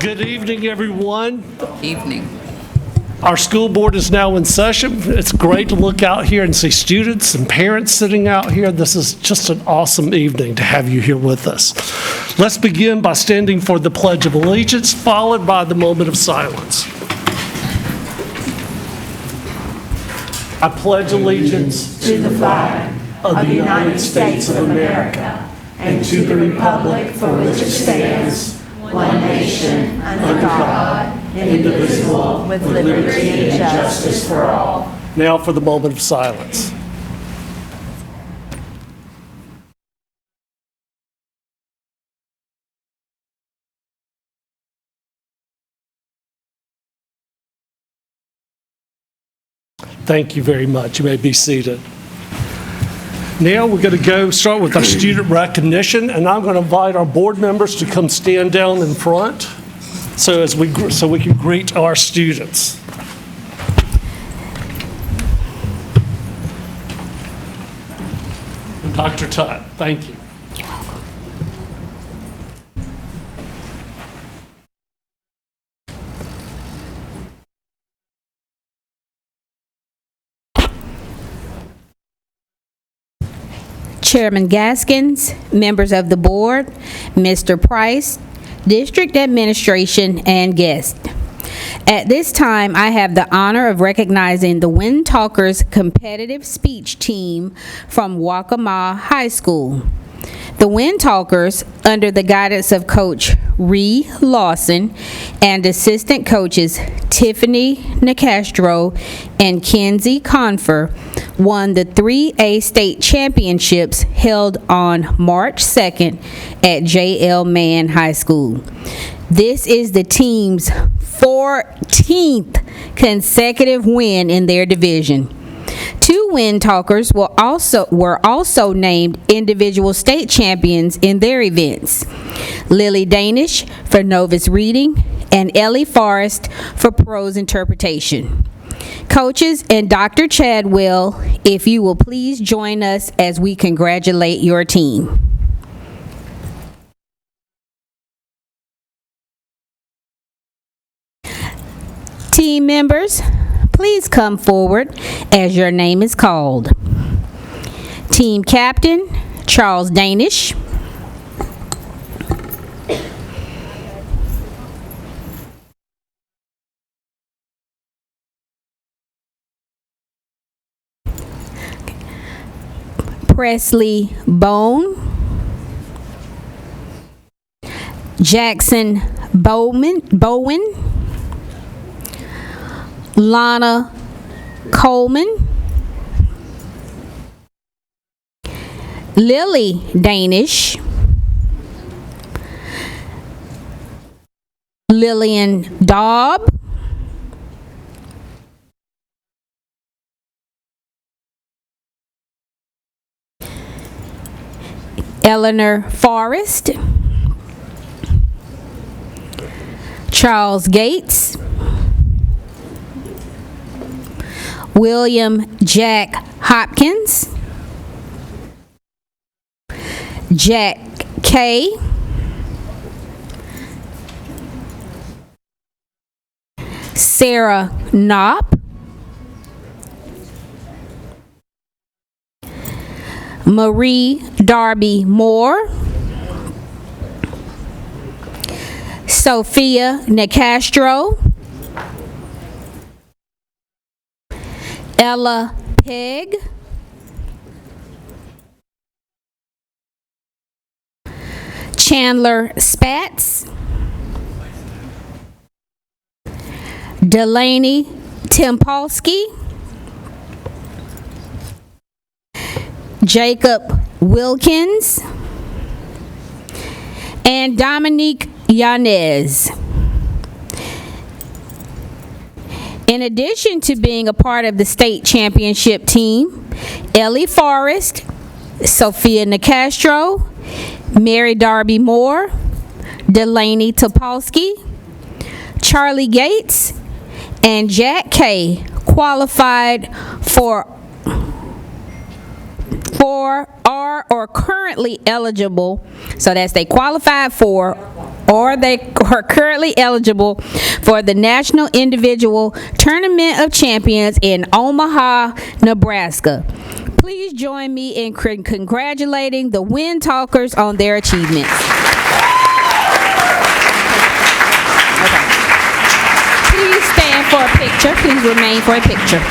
Good evening, everyone. Evening. Our school board is now in session. It's great to look out here and see students and parents sitting out here. This is just an awesome evening to have you here with us. Let's begin by standing for the Pledge of Allegiance, followed by the moment of silence. I pledge allegiance to the flag of the United States of America and to the republic for which it stands, one nation, under God, indivisible, with liberty and justice for all. Now for the moment of silence. Thank you very much. You may be seated. Now we're going to start with our student recognition, and I'm going to invite our board members to come stand down in front so we can greet our students. And Dr. Tutt, thank you. Chairman Gaskins, members of the board, Mr. Price, district administration, and guests. At this time, I have the honor of recognizing the Wind Talkers competitive speech team from Waccamaw High School. The Wind Talkers, under the guidance of Coach Ree Lawson and assistant coaches Tiffany Nicastro and Kenzie Confer, won the 3A state championships held on March 2nd at J.L. Mann High School. This is the team's 14th consecutive win in their division. Two Wind Talkers were also named individual state champions in their events. Lily Danish for novice reading and Ellie Forrest for prose interpretation. Coaches and Dr. Chadwell, if you will please join us as we congratulate your team. Team members, please come forward as your name is called. Team Captain, Charles Danish. Presley Bone. Jackson Bowen. Lana Coleman. Lily Danish. Lillian Daub. Eleanor Forrest. Charles Gates. William Jack Hopkins. Jack Kay. Sarah Knopp. Marie Darby Moore. Sophia Nicastro. Ella Pegg. Chandler Spatz. Delaney Tempolsky. Jacob Wilkins. And Dominique Yanez. In addition to being a part of the state championship team, Ellie Forrest, Sophia Nicastro, Mary Darby Moore, Delaney Topolsky, Charlie Gates, and Jack Kay qualified for are or currently eligible, so that's they qualified for or they are currently eligible for the National Individual Tournament of Champions in Omaha, Nebraska. Please join me in congratulating the Wind Talkers on their achievements. Please stand for a picture. Please remain for a picture.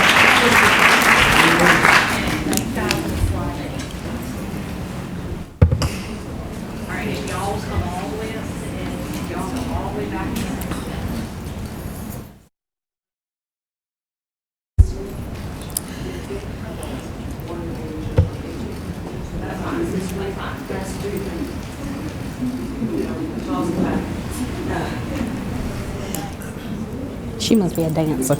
She must be a dancer.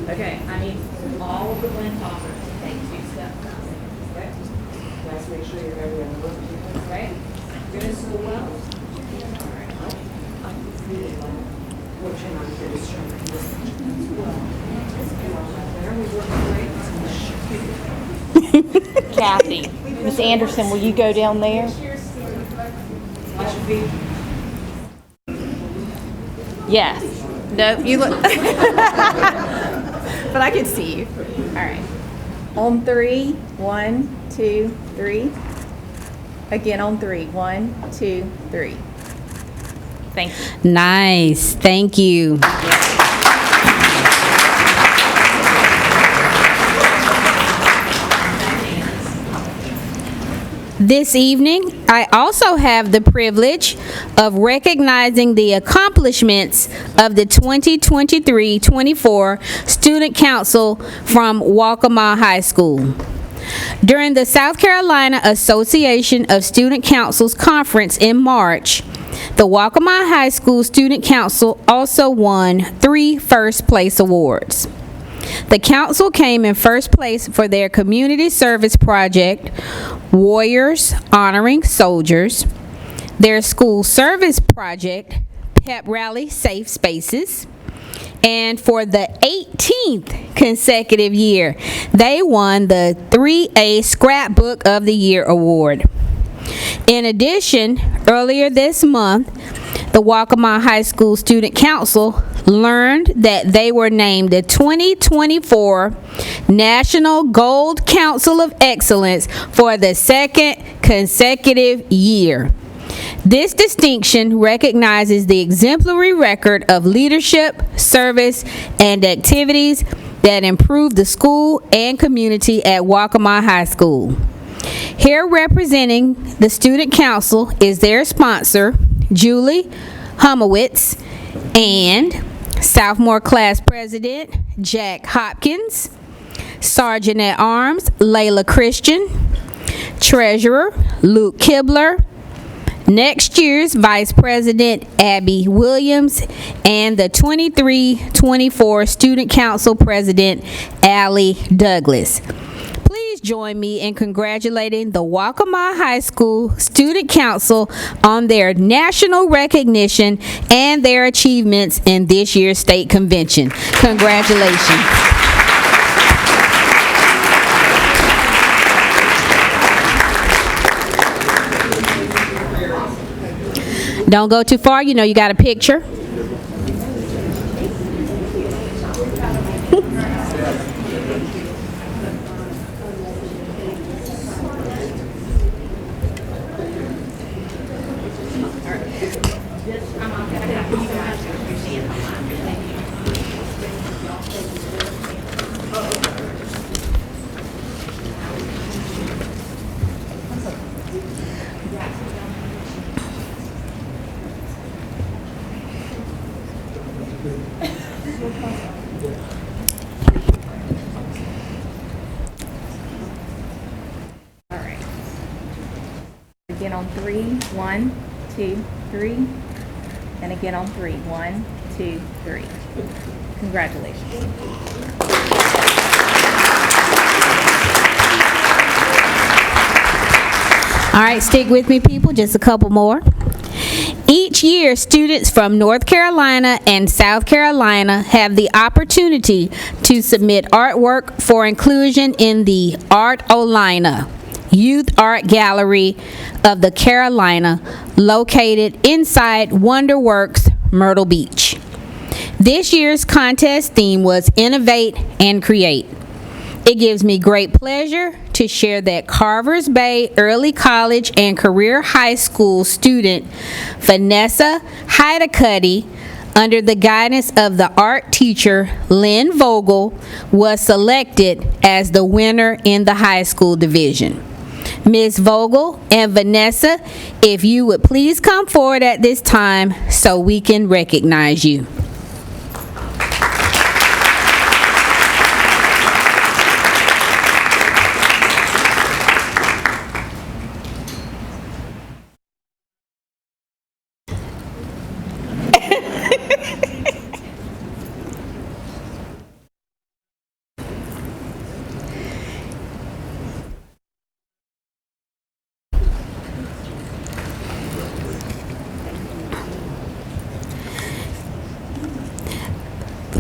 Okay, I need all of the Wind Talkers to take 2 steps. Okay? Let's make sure you're ready on the book. Okay? You're in school well? Kathy, Miss Anderson, will you go down there? Yes. No, you look. But I can see you. All right. On 3. 1, 2, 3. Again on 3. 1, 2, 3. Thank you. Nice. Thank you. This evening, I also have the privilege of recognizing the accomplishments of the 2023-24 Student Council from Waccamaw High School. During the South Carolina Association of Student Councils Conference in March, the Waccamaw High School Student Council also won 3 first-place awards. The council came in first place for their community service project, Warriors Honoring Soldiers, their school service project, Pep Rally Safe Spaces, and for the 18th consecutive year, they won the 3A Scrapbook of the Year award. In addition, earlier this month, the Waccamaw High School Student Council learned that they were named the 2024 National Gold Council of Excellence for the 2nd consecutive year. This distinction recognizes the exemplary record of leadership, service, and activities that improve the school and community at Waccamaw High School. Here representing the Student Council is their sponsor, Julie Humowitz, and Sophomore Class President Jack Hopkins, Sergeant at Arms Layla Christian, Treasurer Luke Kibler, next year's Vice President Abby Williams, and the 23-24 Student Council President Allie Douglas. Please join me in congratulating the Waccamaw High School Student Council on their national recognition and their achievements in this year's state convention. Congratulations. Don't go too far, you know you got a picture. All right. Again on 3. 1, 2, 3. And again on 3. 1, 2, 3. Congratulations. All right, stick with me, people, just a couple more. Each year, students from North Carolina and South Carolina have the opportunity to submit artwork for inclusion in the Art-O-Lina Youth Art Gallery of the Carolina, located inside WonderWorks Myrtle Beach. This year's contest theme was Innovate and Create. It gives me great pleasure to share that Carvers Bay Early College and Career High School student Vanessa Hidecuddy, under the guidance of the art teacher Lynn Vogel, was selected as the winner in the high school division. Ms. Vogel and Vanessa, if you would please come forward at this time so we can recognize you.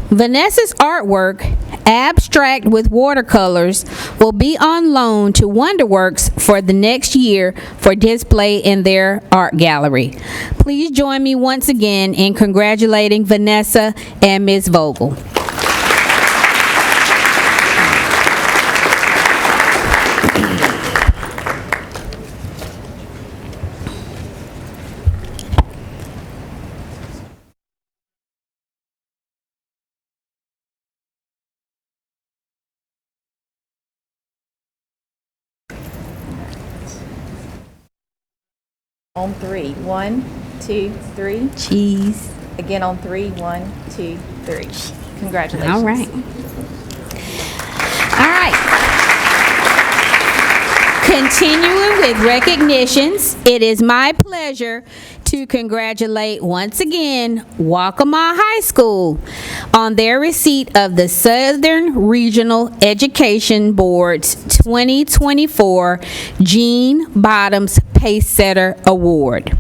Vanessa's artwork, Abstract with Watercolors, will be on loan to WonderWorks for the next year for display in their art gallery. Please join me once again in congratulating Vanessa and Ms. Vogel. On three. 1, 2, 3. Cheese. Again on 3. 1, 2, 3. Congratulations. All right. All right. Continuing with recognitions, it is my pleasure to congratulate once again Waccamaw High School on their receipt of the Southern Regional Education Board's 2024 Gene Bottoms Pacesetter Award.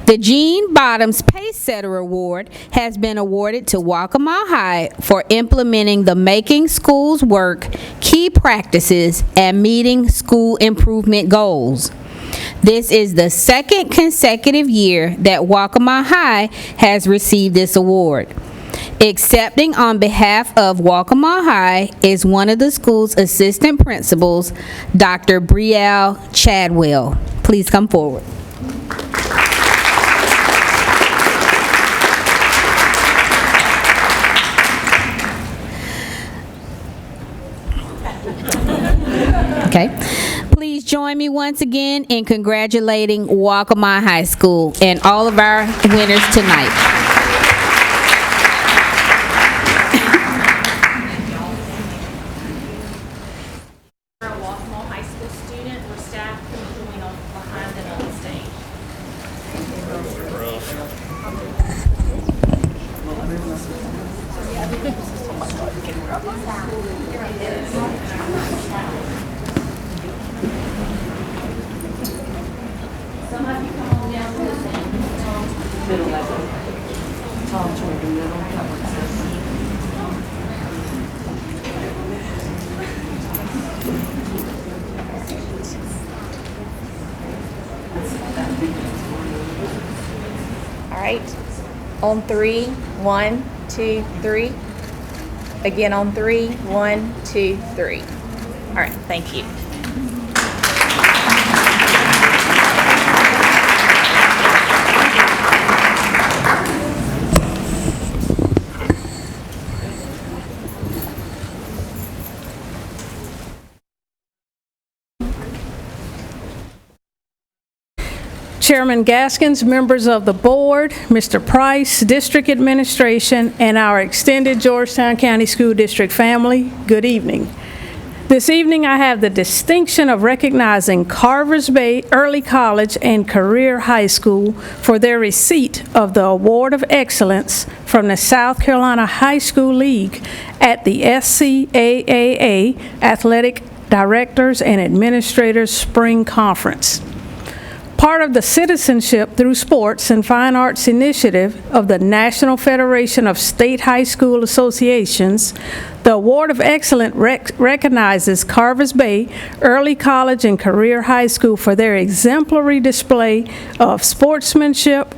The Gene Bottoms Pacesetter Award has been awarded to Waccamaw High for implementing the Making Schools Work key practices and meeting school improvement goals. This is the second consecutive year that Waccamaw High has received this award. Accepting on behalf of Waccamaw High is one of the school's assistant principals, Dr. Brielle Chadwell. Please come forward. Okay. Please join me once again in congratulating Waccamaw High School and all of our winners tonight. Our Waccamaw High School student or staff can join on behind and on the stage. Some of you come on down to the stage. Middle level. Tom toward the middle. That works. All right. On 3. 1, 2, 3. Again on 3. 1, 2, 3. All right. Thank you. Chairman Gaskins, members of the board, Mr. Price, district administration, and our extended Georgetown County School District family, good evening. This evening I have the distinction of recognizing Carvers Bay Early College and Career High School for their receipt of the Award of Excellence from the South Carolina High School League at the SCAAA Athletic Directors and Administrators Spring Conference. part of the Citizenship Through Sports and Fine Arts initiative of the National Federation of State High School Associations, the Award of Excellence recognizes Carvers Bay Early College and Career High School for their exemplary display of sportsmanship,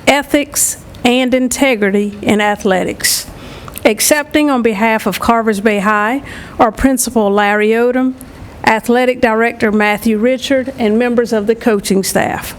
ethics, and integrity in athletics. Accepting on behalf of Carvers Bay High are Principal Larry Odom, Athletic Director Matthew Richard, and members of the coaching staff.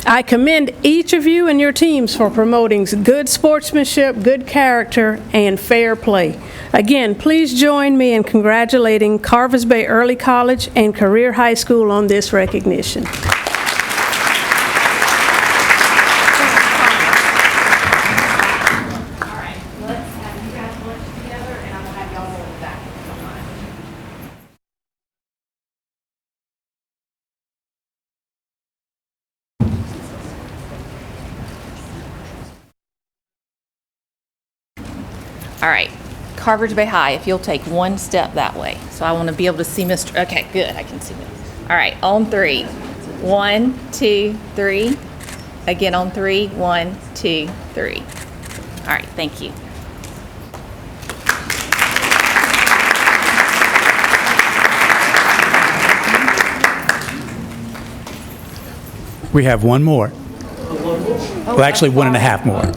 I commend each of you and your teams for promoting good sportsmanship, good character, and fair play. Again, please join me in congratulating Carvers Bay Early College and Career High School on this recognition. All right, let's have you guys lunch together, and I'm gonna have y'all go in the back, if you don't mind. All right, Carvers Bay High, if you'll take one step that way. So I want to be able to see Mr., okay, good, I can see him. All right, on three. 1, 2, 3. Again on 3. 1, 2, 3. All right, thank you. We have one more. Well, actually, 1.5 more.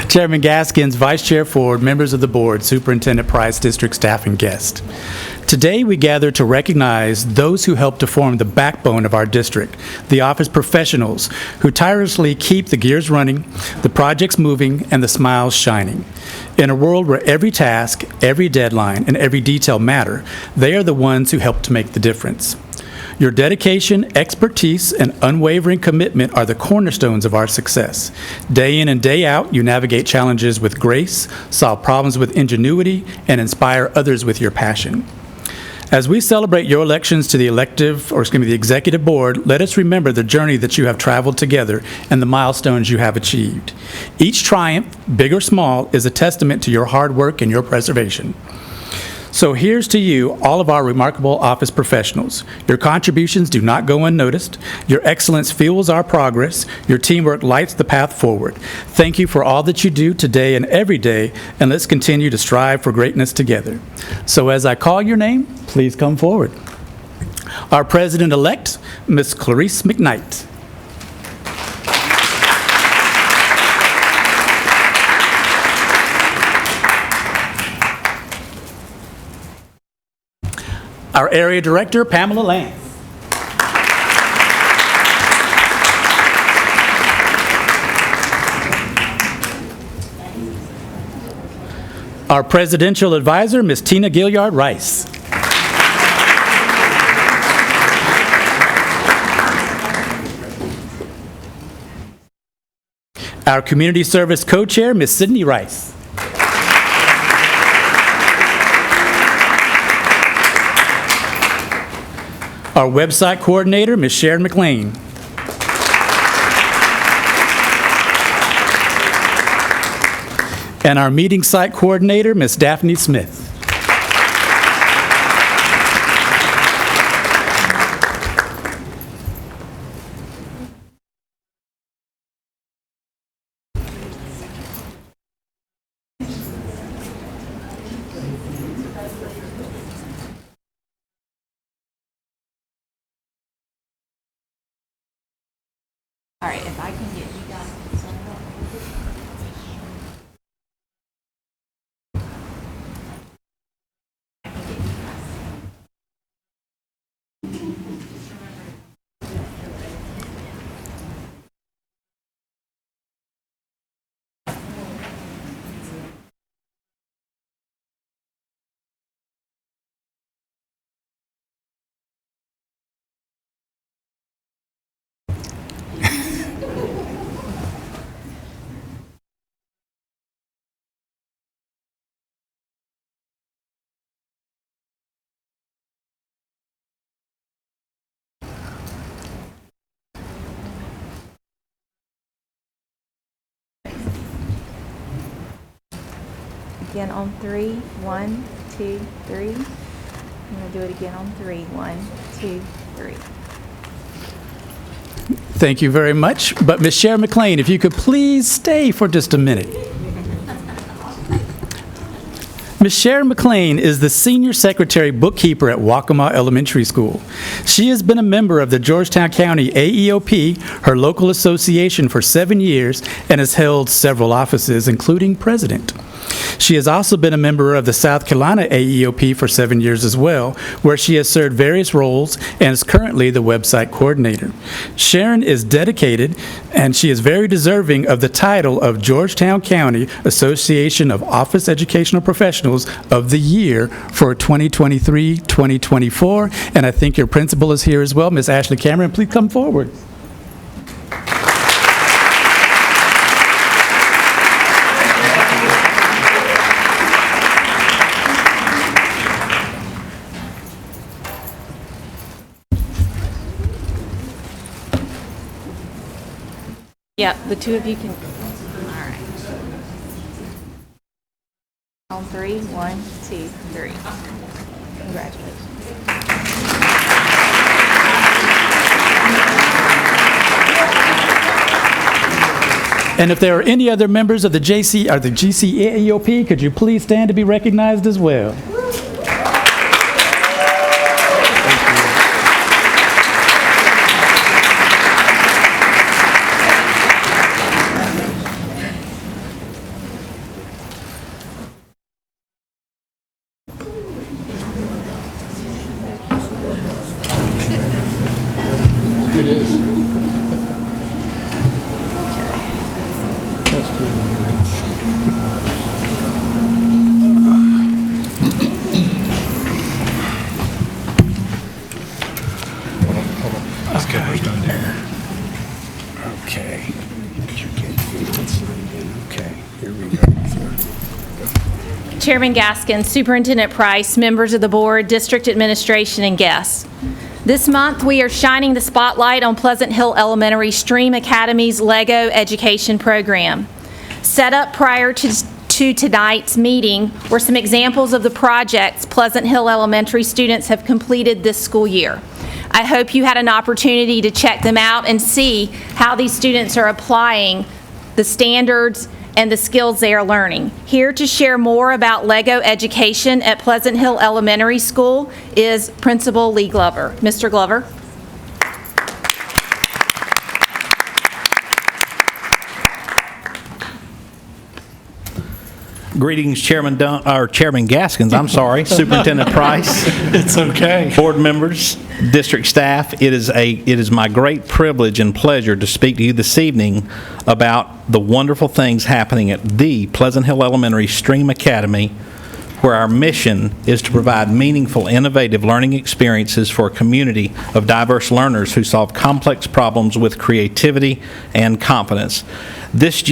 Chairman Gaskins, Vice Chair Ford, members of the board, Superintendent Price, district staff, and guests. Today, we gather to recognize those who help to form the backbone of our district, the office professionals who tirelessly keep the gears running, the projects moving, and the smiles shining. In a world where every task, every deadline, and every detail matter, they are the ones who help to make the difference. Your dedication, expertise, and unwavering commitment are the cornerstones of our success. Day in and day out, you navigate challenges with grace, solve problems with ingenuity, and inspire others with your passion. As we celebrate your elections to the the executive board, let us remember the journey that you have traveled together and the milestones you have achieved. Each triumph, big or small, is a testament to your hard work and your preservation. So here's to you, all of our remarkable office professionals. Your contributions do not go unnoticed. Your excellence fuels our progress. Your teamwork lights the path forward. Thank you for all that you do today and every day, and let's continue to strive for greatness together. So as I call your name, please come forward. Our President-elect, Ms. Clarice McKnight. Our Area Director, Pamela Lance. Our Presidential Advisor, Ms. Tina Gilliard Rice. Our Community Service Co-Chair, Ms. Sydney Rice. Our website coordinator, Ms. Sharon McLean. And our meeting site coordinator, Ms. Daphne Smith. All right, if I can get you Again on 3. 1, 2, 3. I'm going to do it again on 3. 1, 2, 3. Thank you very much. But Ms. Sharon McLean, if you could please stay for just a minute. Ms. Sharon McLean is the Senior Secretary Bookkeeper at Waccamaw Elementary School. She has been a member of the Georgetown County AEOP, her local association, for 7 years and has held several offices, including president. She has also been a member of the South Carolina AEOP for 7 years as well, where she has served various roles and is currently the website coordinator. Sharon is dedicated, and she is very deserving of the title of Georgetown County Association of Office Educational Professionals of the Year for 2023-2024. And I think your principal is here as well. Ms. Ashley Cameron, please come forward. Yep, the two of you can. All right. On 3. 1, 2, 3. Congratulations. And if there are any other members of the GC AEOP, could you please stand to be recognized as well? Chairman Gaskins, Superintendent Price, members of the board, district administration, and guests. This month, we are shining the spotlight on Pleasant Hill Elementary Stream Academy's LEGO education program. Set up prior to tonight's meeting were some examples of the projects Pleasant Hill Elementary students have completed this school year. I hope you had an opportunity to check them out and see how these students are applying the standards and the skills they are learning. Here to share more about LEGO education at Pleasant Hill Elementary School is Principal Lee Glover. Mr. Glover. Greetings, Chairman Gaskins, I'm sorry, Superintendent Price. It's okay. Board members, district staff, it is my great privilege and pleasure to speak to you this evening about the wonderful things happening at the Pleasant Hill Elementary Stream Academy, where our mission is to provide meaningful, innovative learning experiences for a community of diverse learners who solve complex problems with creativity and confidence. This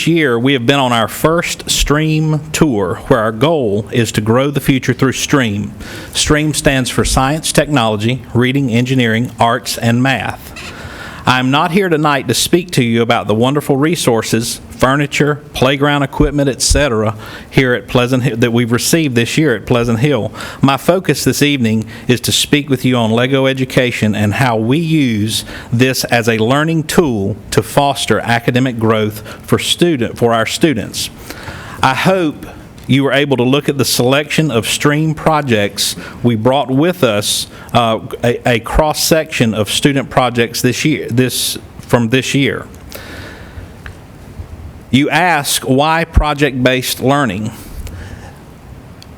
year, we have been on our first STREAM tour, where our goal is to grow the future through STREAM. STREAM stands for Science, Technology, Reading, Engineering, Arts, and Math. I'm not here tonight to speak to you about the wonderful resources, furniture, playground equipment, etc. here at Pleasant Hill that we've received this year at Pleasant Hill. My focus this evening is to speak with you on LEGO education and how we use this as a learning tool to foster academic growth for our students. I hope you were able to look at the selection of STREAM projects we brought with us, a cross-section of student projects from this year. You ask, why project-based learning?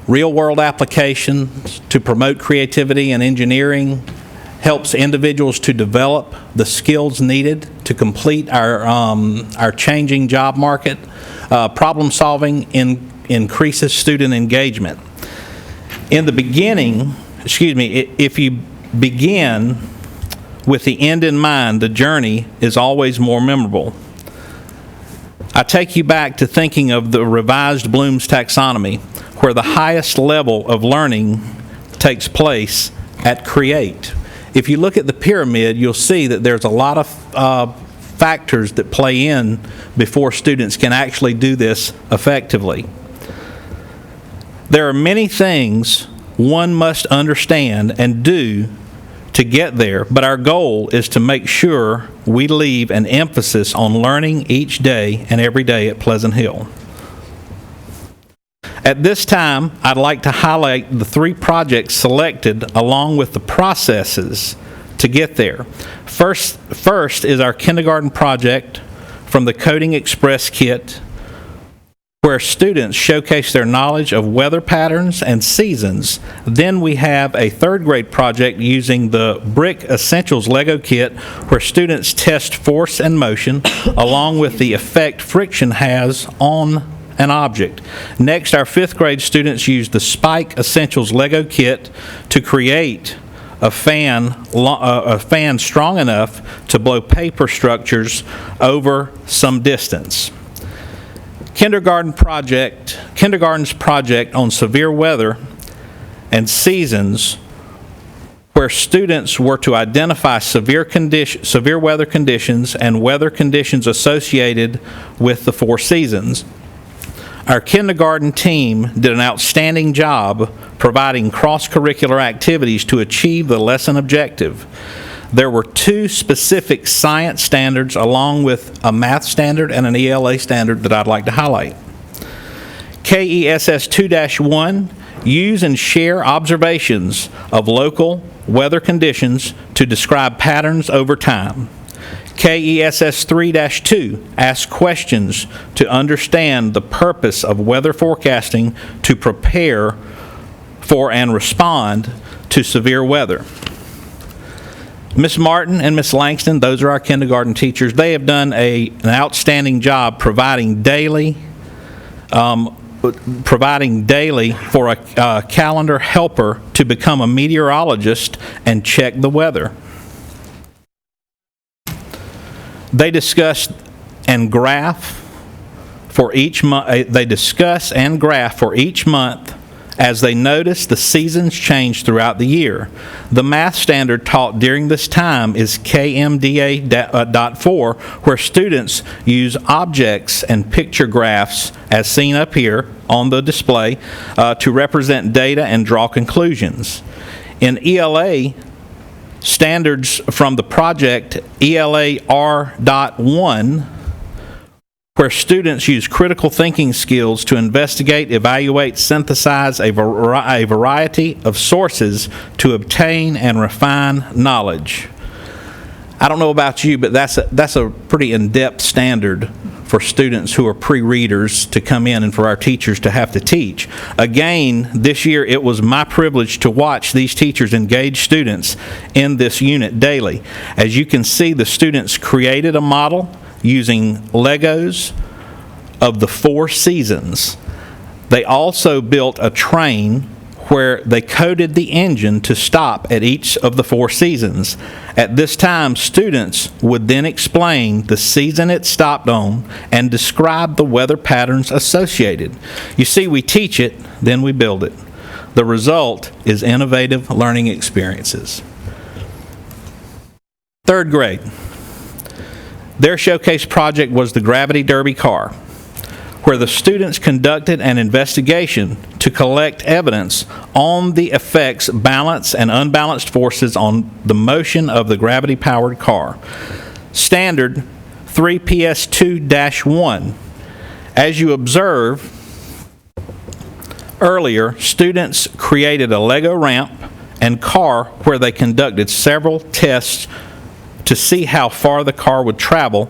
Real-world applications to promote creativity and engineering helps individuals to develop the skills needed to complete our changing job market. Problem solving increases student engagement. In the beginning, if you begin with the end in mind, the journey is always more memorable. I take you back to thinking of the revised Bloom's taxonomy, where the highest level of learning takes place at Create. If you look at the pyramid, you'll see that there's a lot of factors that play in before students can actually do this effectively. There are many things one must understand and do to get there, but our goal is to make sure we leave an emphasis on learning each day and every day at Pleasant Hill. At this time, I'd like to highlight the 3 projects selected along with the processes to get there. First is our kindergarten project from the Coding Express kit, where students showcase their knowledge of weather patterns and seasons. Then we have a 3rd grade project using the Brick Essentials Lego kit, where students test force and motion along with the effect friction has on an object. Next, our 5th grade students use the Spike Essentials Lego kit to create a fan strong enough to blow paper structures over some distance. Kindergarten's project on severe weather and seasons, where students were to identify severe weather conditions and weather conditions associated with the 4 seasons. Our kindergarten team did an outstanding job providing cross-curricular activities to achieve the lesson objective. There were 2 specific science standards along with a math standard and an ELA standard that I'd like to highlight. KESS 2-1, use and share observations of local weather conditions to describe patterns over time. KESS 3-2, ask questions to understand the purpose of weather forecasting to prepare for and respond to severe weather. Ms. Martin and Ms. Langston, those are our kindergarten teachers. They have done an outstanding job providing daily for a calendar helper to become a meteorologist and check the weather. They discuss and graph for each month. They discuss and graph for each month as they notice the seasons change throughout the year. The math standard taught during this time is KMDA.4, where students use objects and picture graphs, as seen up here on the display, to represent data and draw conclusions. In ELA standards from the project ELA R.1, where students use critical thinking skills to investigate, evaluate, synthesize a variety of sources to obtain and refine knowledge. I don't know about you, but that's a pretty in-depth standard for students who are pre-readers to come in and for our teachers to have to teach. Again, this year it was my privilege to watch these teachers engage students in this unit daily. As you can see, the students created a model using Legos of the 4 seasons. They also built a train where they coded the engine to stop at each of the 4 seasons. At this time, students would then explain the season it stopped on and describe the weather patterns associated. You see, we teach it, then we build it. The result is innovative learning experiences. 3rd grade. Their showcase project was the Gravity Derby car, where the students conducted an investigation to collect evidence on the effects, balance, and unbalanced forces on the motion of the gravity-powered car. Standard 3PS2-1. As you observe earlier, students created a Lego ramp and car where they conducted several tests to see how far the car would travel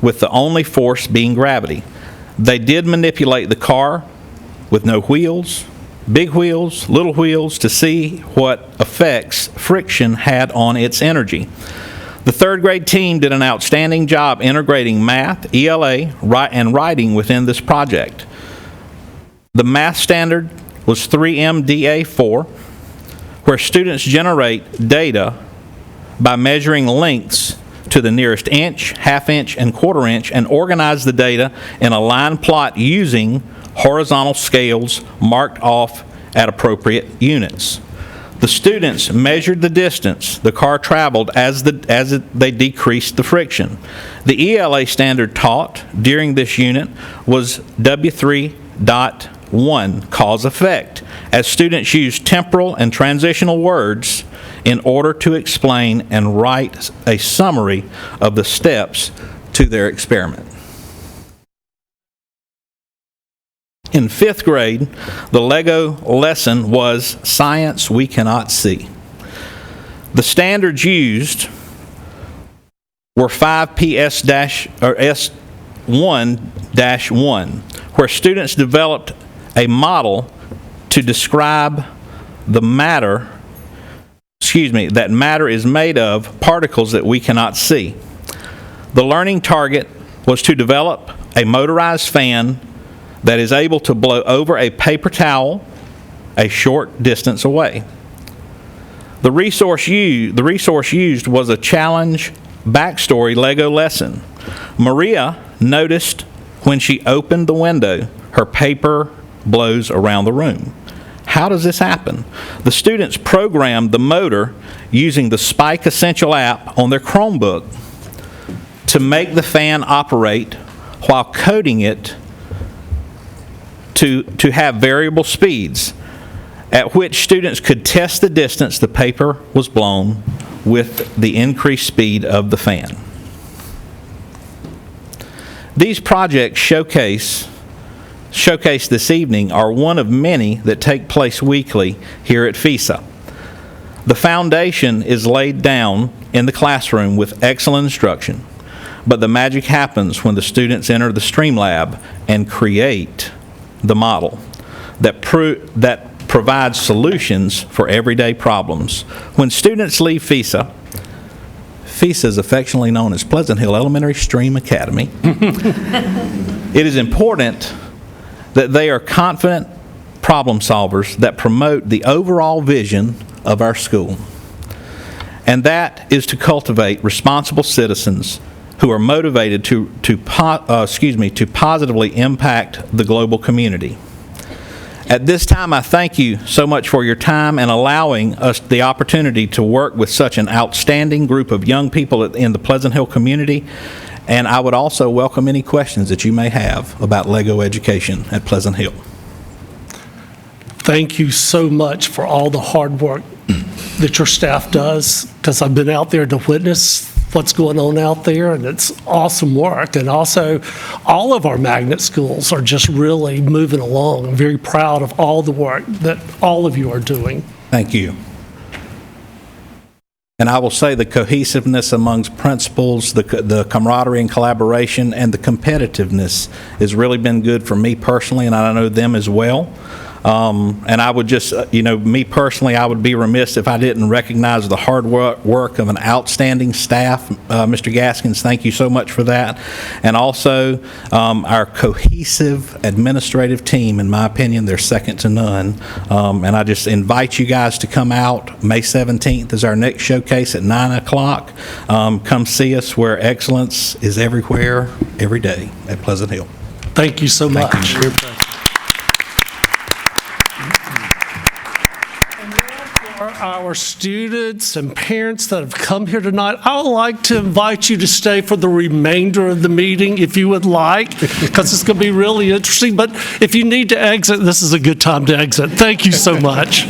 with the only force being gravity. They did manipulate the car with no wheels, big wheels, little wheels, to see what effects friction had on its energy. The 3rd grade team did an outstanding job integrating math, ELA, and writing within this project. The math standard was 3MDA4, where students generate data by measuring lengths to the nearest inch, half-inch, and quarter-inch, and organize the data in a line plot using horizontal scales marked off at appropriate units. The students measured the distance the car traveled as they decreased the friction. The ELA standard taught during this unit was W3.0 1. Cause effect, as students use temporal and transitional words in order to explain and write a summary of the steps to their experiment. In 5th grade, the Lego lesson was Science We Cannot See. The standards used were 5PS-S1-1, where students developed a model to describe the matter, that matter is made of particles that we cannot see. The learning target was to develop a motorized fan that is able to blow over a paper towel a short distance away. The resource used was a challenge backstory Lego lesson. Maria noticed when she opened the window, her paper blows around the room. How does this happen? The students programmed the motor using the Spike Essential app on their Chromebook to make the fan operate while coding it to have variable speeds, at which students could test the distance the paper was blown with the increased speed of the fan. These projects showcased this evening are one of many that take place weekly here at FISA. The foundation is laid down in the classroom with excellent instruction, but the magic happens when the students enter the Streamlab and create the model that provides solutions for everyday problems. When students leave FISA is affectionately known as Pleasant Hill Elementary Stream Academy. It is important that they are confident problem solvers that promote the overall vision of our school. And that is to cultivate responsible citizens who are motivated to positively impact the global community. At this time, I thank you so much for your time and allowing us the opportunity to work with such an outstanding group of young people in the Pleasant Hill community. And I would also welcome any questions that you may have about Lego education at Pleasant Hill. Thank you so much for all the hard work that your staff does, because I've been out there to witness what's going on out there, and it's awesome work. And also, all of our magnet schools are just really moving along. I'm very proud of all the work that all of you are doing. Thank you. And I will say the cohesiveness amongst principals, the camaraderie and collaboration, and the competitiveness has really been good for me personally, and I know them as well. And I would just, me personally, I would be remiss if I didn't recognize the hard work of an outstanding staff. Mr. Gaskins, thank you so much for that. And also our cohesive administrative team, in my opinion, they're second to none. And I just invite you guys to come out. May 17th is our next showcase at 9 o'clock. Come see us where excellence is everywhere, every day at Pleasant Hill. Thank you so much. For our students and parents that have come here tonight, I would like to invite you to stay for the remainder of the meeting if you would like, because it's going to be really interesting. But if you need to exit, this is a good time to exit. Thank you so much.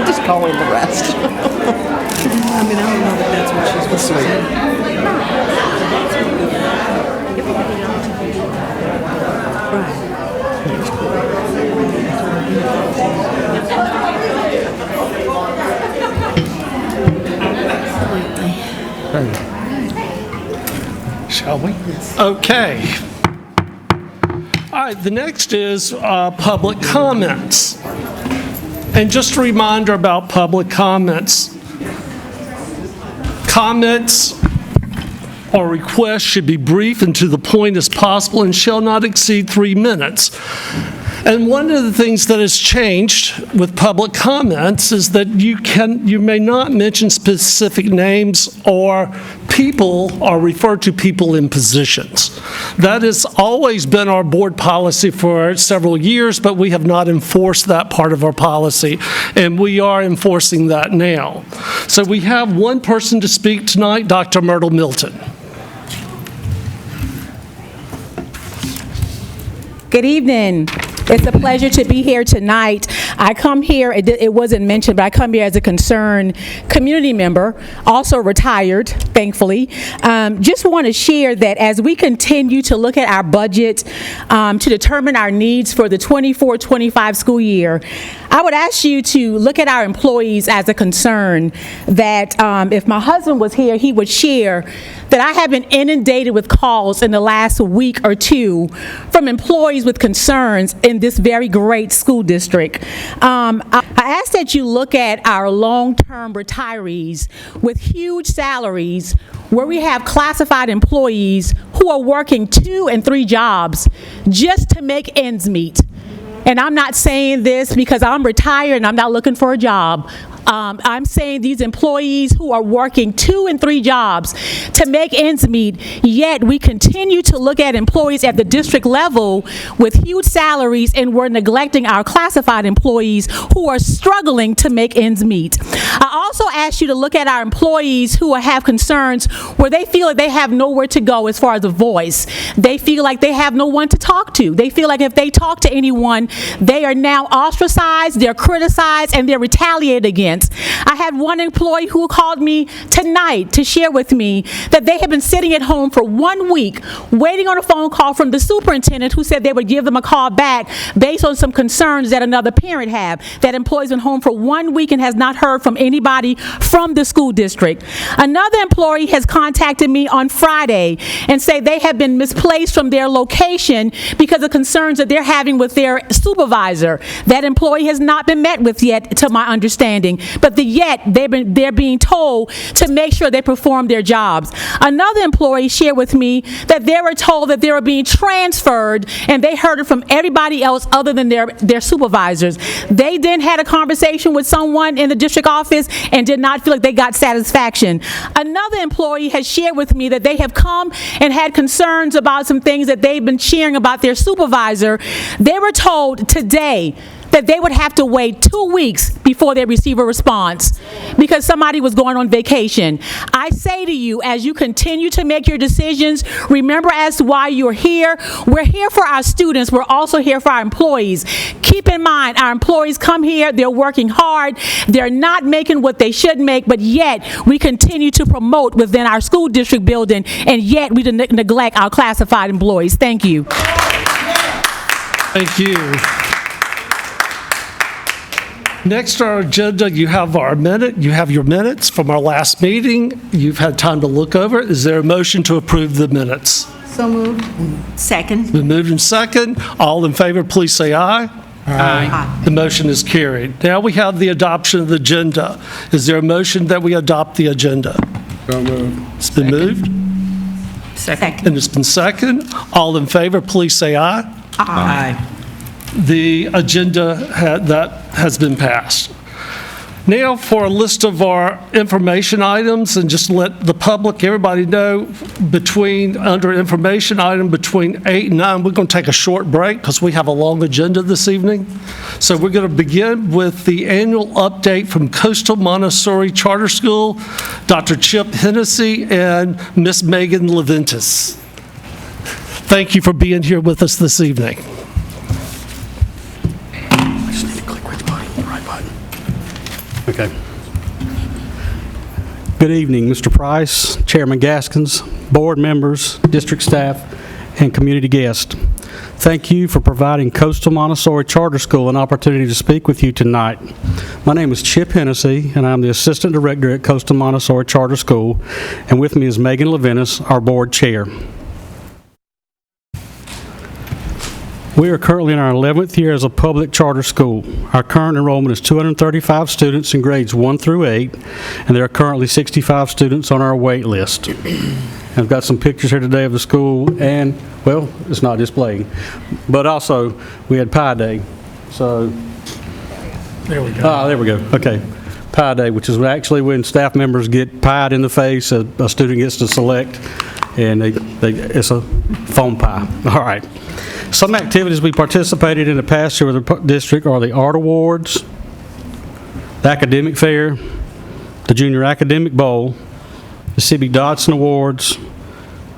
Just call in the rest. I mean, I don't know that that's what she's supposed to say. Shall we? Okay. All right, the next is public comments. And just a reminder about public comments. Comments or requests should be brief and to the point as possible and shall not exceed 3 minutes. And one of the things that has changed with public comments is that you may not mention specific names or people or refer to people in positions. That has always been our board policy for several years, but we have not enforced that part of our policy, and we are enforcing that now. So we have one person to speak tonight, Dr. Myrtle Milton. Good evening. It's a pleasure to be here tonight. I come here, it wasn't mentioned, but I come here as a concerned community member, also retired, thankfully. Just want to share that as we continue to look at our budget to determine our needs for the 24-25 school year, I would ask you to look at our employees as a concern that if my husband was here, he would share that I have been inundated with calls in the last week or two from employees with concerns in this very great school district. I ask that you look at our long-term retirees with huge salaries where we have classified employees who are working 2 and 3 jobs just to make ends meet. And I'm not saying this because I'm retired and I'm not looking for a job. I'm saying these employees who are working 2 and 3 jobs to make ends meet, yet we continue to look at employees at the district level with huge salaries and we're neglecting our classified employees who are struggling to make ends meet. I also ask you to look at our employees who have concerns where they feel like they have nowhere to go as far as a voice. They feel like they have no one to talk to. They feel like if they talk to anyone, they are now ostracized, they're criticized, and they're retaliated against. I had one employee who called me tonight to share with me that they have been sitting at home for 1 week waiting on a phone call from the superintendent who said they would give them a call back based on some concerns that another parent had. That employee's been home for 1 week and has not heard from anybody from the school district. Another employee has contacted me on Friday and say they have been misplaced from their location because of concerns that they're having with their supervisor. That employee has not been met with yet, to my understanding. But yet they're being told to make sure they perform their jobs. Another employee shared with me that they were told that they were being transferred and they heard it from everybody else other than their supervisors. They then had a conversation with someone in the district office and did not feel like they got satisfaction. Another employee has shared with me that they have come and had concerns about some things that they've been sharing about their supervisor. They were told today that they would have to wait 2 weeks before they receive a response because somebody was going on vacation. I say to you, as you continue to make your decisions, remember as to why you're here. We're here for our students. We're also here for our employees. Keep in mind, our employees come here, they're working hard, they're not making what they should make, but yet we continue to promote within our school district building, and yet we neglect our classified employees. Thank you. Thank you. Next on our agenda, you have your minutes from our last meeting. You've had time to look over it. Is there a motion to approve the minutes? So moved. Second. Been moved and second. All in favor, please say aye. Aye. The motion is carried. Now we have the adoption of the agenda. Is there a motion that we adopt the agenda? So moved. It's been moved Second. and it's been second. All in favor, please say aye. Aye. The agenda that has been passed. Now for a list of our information items, and just let the public, everybody know, under information item between 8 and 9, we're going to take a short break because we have a long agenda this evening. So we're going to begin with the annual update from Coastal Montessori Charter School, Dr. Chip Hennessy and Miss Megan Leventis. Thank you for being here with us this evening. Okay. Good evening, Mr. Price, Chairman Gaskins, board members, district staff, and community guests. Thank you for providing Coastal Montessori Charter School an opportunity to speak with you tonight. My name is Chip Hennessy, and I'm the Assistant Director at Coastal Montessori Charter School, and with me is Megan Leventis, our board chair. We are currently in our 11th year as a public charter school. Our current enrollment is 235 students in grades 1 through 8, and there are currently 65 students on our wait list. I've got some pictures here today of the school, and, well, it's not displaying, but also, we had Pi Day, so... There we go. There we go, okay. Pi Day, which is actually when staff members get pied in the face, a student gets to select, and it's a foam pie. All right. Some activities we participated in the past year with the district are the Art Awards, the Academic Fair, the Junior Academic Bowl, the C.B. Dodson Awards,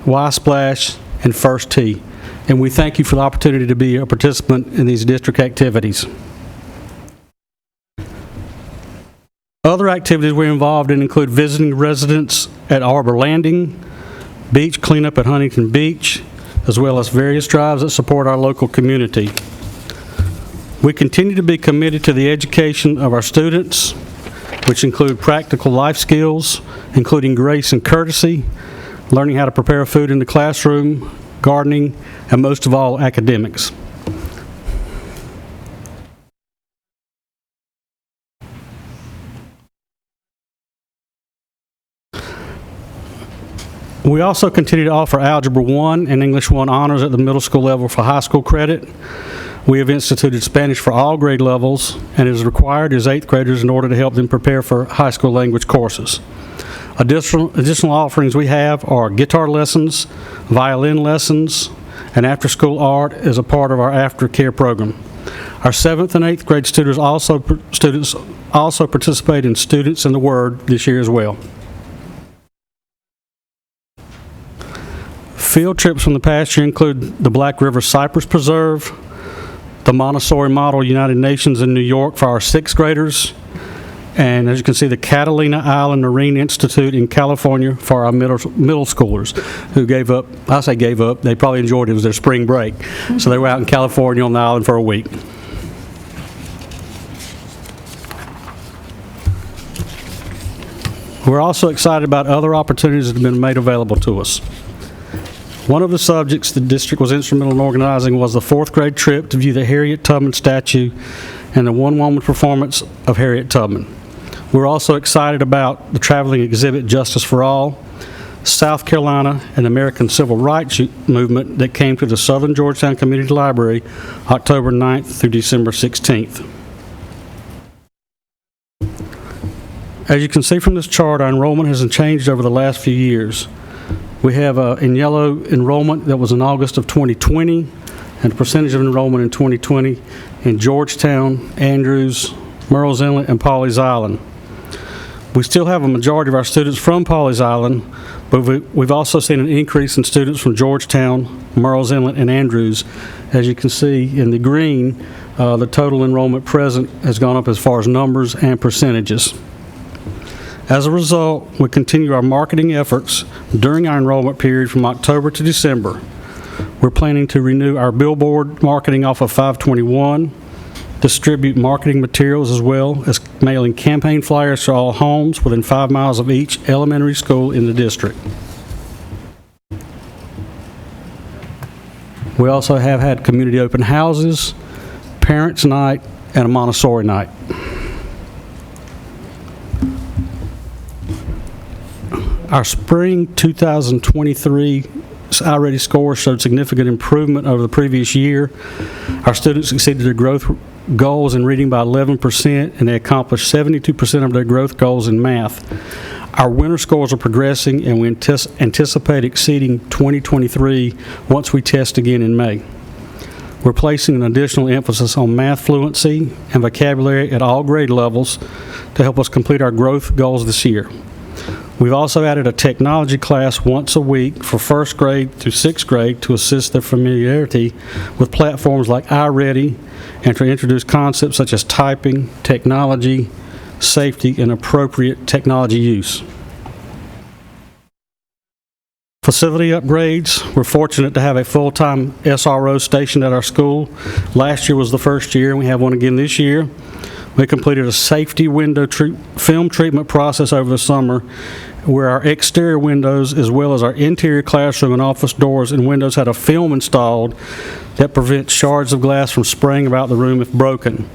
Y-Splash, and First Tee. And we thank you for the opportunity to be a participant in these district activities. Other activities we're involved in include visiting residents at Arbor Landing, beach cleanup at Huntington Beach, as well as various drives that support our local community. We continue to be committed to the education of our students, which include practical life skills, including grace and courtesy, learning how to prepare food in the classroom, gardening, and most of all, academics. We also continue to offer Algebra 1 and English 1 honors at the middle school level for high school credit. We have instituted Spanish for all grade levels and is required as 8th graders in order to help them prepare for high school language courses. Additional offerings we have are guitar lessons, violin lessons, and after-school art as a part of our aftercare program. Our 7th and 8th grade students also participate in Students in the Word this year as well. Field trips from the past year include the Black River Cypress Preserve, the Montessori Model United Nations in New York for our 6th graders, and as you can see, the Catalina Island Marine Institute in California for our middle schoolers who gave up. I say gave up, they probably enjoyed it. It was their spring break. So they were out in California on the island for a week. We're also excited about other opportunities that have been made available to us. One of the subjects the district was instrumental in organizing was the 4th grade trip to view the Harriet Tubman statue and the one-woman performance of Harriet Tubman. We're also excited about the traveling exhibit Justice for All, South Carolina, and American Civil Rights Movement that came to the Southern Georgetown Community Library October 9th through December 16th. As you can see from this chart, our enrollment hasn't changed over the last few years. We have in yellow enrollment that was in August of 2020 and the percentage of enrollment in 2020 in Georgetown, Andrews, Murrells Inlet, and Pawleys Island. We still have a majority of our students from Pawleys Island, but we've also seen an increase in students from Georgetown, Murrells Inlet, and Andrews. As you can see in the green, the total enrollment present has gone up as far as numbers and percentages. As a result, we continue our marketing efforts during our enrollment period from October to December. We're planning to renew our billboard marketing off of 521, distribute marketing materials as well as mailing campaign flyers to all homes within 5 miles of each elementary school in the district. We also have had community open houses, parents' night, and a Montessori night. Our spring 2023 iReady score showed significant improvement over the previous year. Our students exceeded their growth goals in reading by 11%, and they accomplished 72% of their growth goals in math. Our winter scores are progressing, and we anticipate exceeding 2023 once we test again in May. We're placing an additional emphasis on math fluency and vocabulary at all grade levels to help us complete our growth goals this year. We've also added a technology class once a week for 1st grade through 6th grade to assist their familiarity with platforms like iReady and to introduce concepts such as typing, technology, safety, and appropriate technology use. Facility upgrades. We're fortunate to have a full-time SRO stationed at our school. Last year was the first year, and we have one again this year. We completed a safety window film treatment process over the summer where our exterior windows as well as our interior classroom and office doors and windows had a film installed that prevents shards of glass from spraying about the room if broken.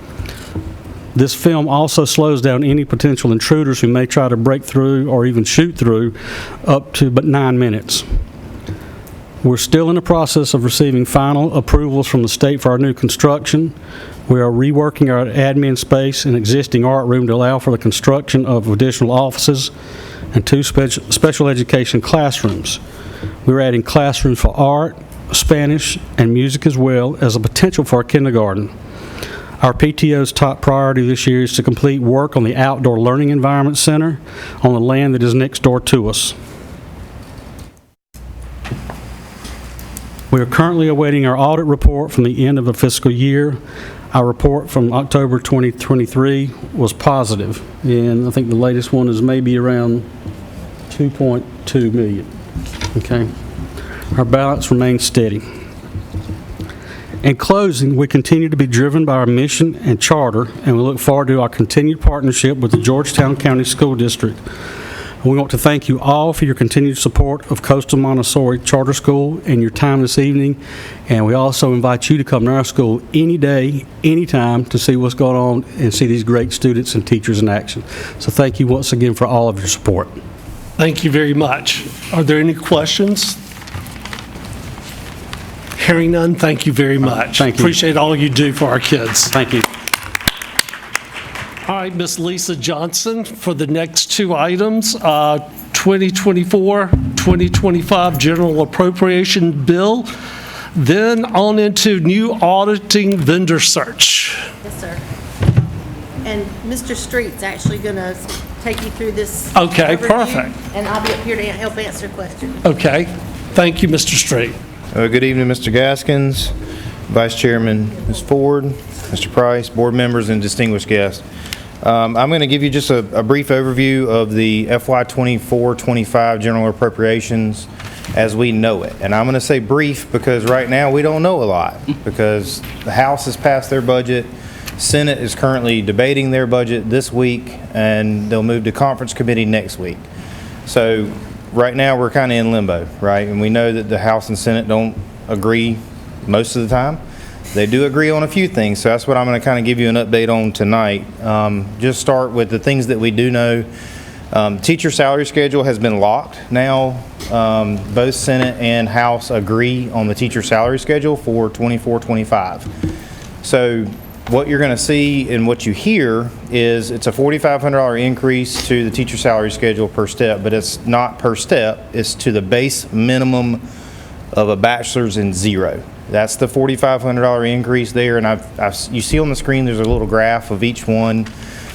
This film also slows down any potential intruders who may try to break through or even shoot through up to but 9 minutes. We're still in the process of receiving final approvals from the state for our new construction. We are reworking our admin space and existing art room to allow for the construction of additional offices and 2 special education classrooms. We're adding classrooms for art, Spanish, and music as well as a potential for a kindergarten. Our PTO's top priority this year is to complete work on the Outdoor Learning Environment Center on the land that is next door to us. We are currently awaiting our audit report from the end of the fiscal year. Our report from October 2023 was positive, and I think the latest one is maybe around 2.2 million. Okay. Our balance remains steady. In closing, we continue to be driven by our mission and charter, and we look forward to our continued partnership with the Georgetown County School District. We want to thank you all for your continued support of Coastal Montessori Charter School and your time this evening. And we also invite you to come to our school any day, anytime, to see what's going on and see these great students and teachers in action. So thank you once again for all of your support. Thank you very much. Are there any questions? Hearing none, thank you very much. Thank you. Appreciate all you do for our kids. Thank you. All right, Ms. Lisa Johnson, for the next 2 items, 2024-2025 General Appropriation Bill, then on into new auditing vendor search. Yes, sir. And Mr. Street's actually going to take you through this. Okay, overview, perfect. And I'll be up here to help answer questions. Okay, thank you, Mr. Street. Good evening, Mr. Gaskins, Vice Chairman Ms. Ford, Mr. Price, board members, and distinguished guests. I'm going to give you just a brief overview of the FY24-25 General Appropriations as we know it. And I'm going to say brief because right now we don't know a lot because the House has passed their budget, Senate is currently debating their budget this week, and they'll move to conference committee next week. So right now we're kind of in limbo, right? And we know that the House and Senate don't agree most of the time. They do agree on a few things, so that's what I'm going to kind of give you an update on tonight. Just start with the things that we do know. Teacher salary schedule has been locked now. Both Senate and House agree on the teacher salary schedule for 24-25. So what you're going to see and what you hear is it's a $4,500 increase to the teacher salary schedule per step, but it's not per step, it's to the base minimum of a bachelor's in 0. That's the $4,500 increase there, and you see on the screen there's a little graph of each one.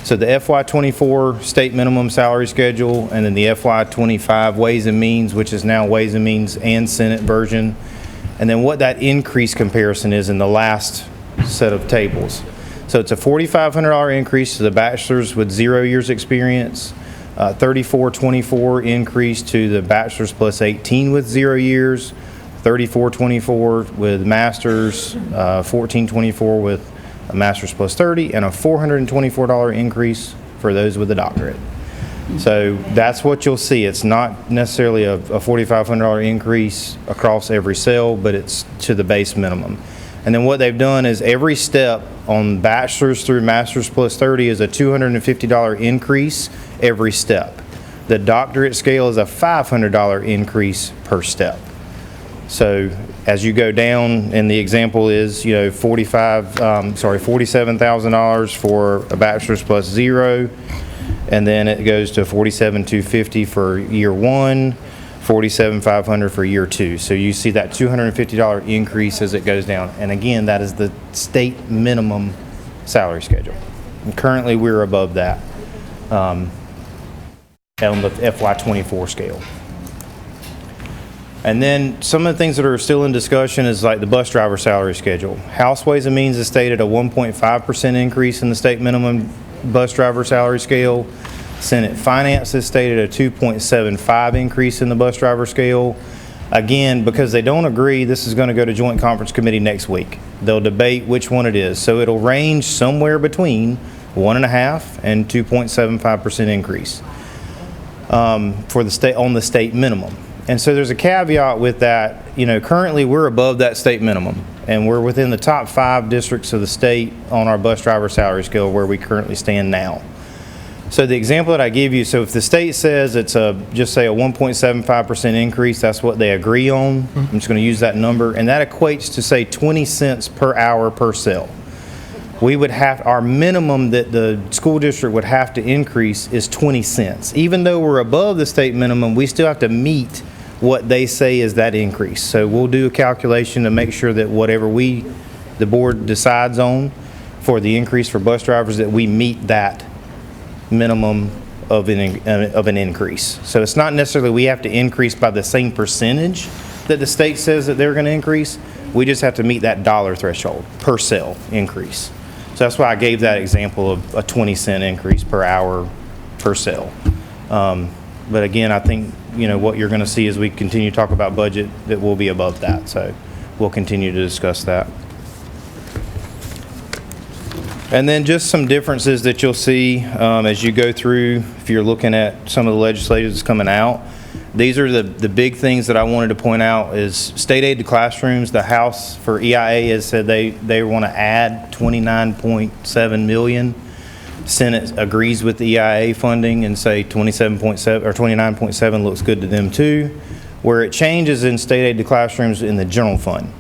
So the FY24 state minimum salary schedule, and then the FY25 Ways and Means, which is now Ways and Means and Senate version, and then what that increase comparison is in the last set of tables. So it's a $4,500 increase to the bachelor's with 0 years experience, 3424 increase to the bachelor's plus 18 with 0 years, 3424 with master's, 1424 with a master's plus 30, and a $424 increase for those with a doctorate. So that's what you'll see. It's not necessarily a $4,500 increase across every cell, but it's to the base minimum. And then what they've done is every step on bachelor's through master's plus 30 is a $250 increase every step. The doctorate scale is a $500 increase per step. So as you go down, and the example is, you know, $47,000 for a bachelor's plus 0, and then it goes to $47,250 for year 1, $47,500 for year 2. So you see that $250 increase as it goes down. And again, that is the state minimum salary schedule. And currently, we're above that on the FY24 scale. And then some of the things that are still in discussion is like the bus driver salary schedule. House Ways and Means has stated a 1.5% increase in the state minimum bus driver salary scale. Senate Finance has stated a 2.75 increase in the bus driver scale. Again, because they don't agree, this is going to go to Joint Conference Committee next week. They'll debate which one it is. So it'll range somewhere between 1.5% and 2.75% increase for the state, on the state minimum. And so there's a caveat with that. You know, currently we're above that state minimum, and we're within the top 5 districts of the state on our bus driver salary scale where we currently stand now. So the example that I give you, so if the state says it's just say a 1.75% increase, that's what they agree on. I'm just going to use that number, and that equates to say 20 cents per hour per cell. We would have, our minimum that the school district would have to increase is 20 cents. Even though we're above the state minimum, we still have to meet what they say is that increase. So we'll do a calculation to make sure that whatever the board decides on for the increase for bus drivers, that we meet that minimum of an increase. So it's not necessarily we have to increase by the same percentage that the state says that they're going to increase. We just have to meet that dollar threshold per cell increase. So that's why I gave that example of a 20-cent increase per hour per cell. But again, I think, you know, what you're going to see as we continue to talk about budget, that we'll be above that. So we'll continue to discuss that. And then just some differences that you'll see as you go through, if you're looking at some of the legislation that's coming out. These are the big things that I wanted to point out is state aid to classrooms. The House for EIA has said they want to add $29.7 million. Senate agrees with the EIA funding and say 27.7 or 29.7 looks good to them too. Where it changes in state aid to classrooms in the general fund.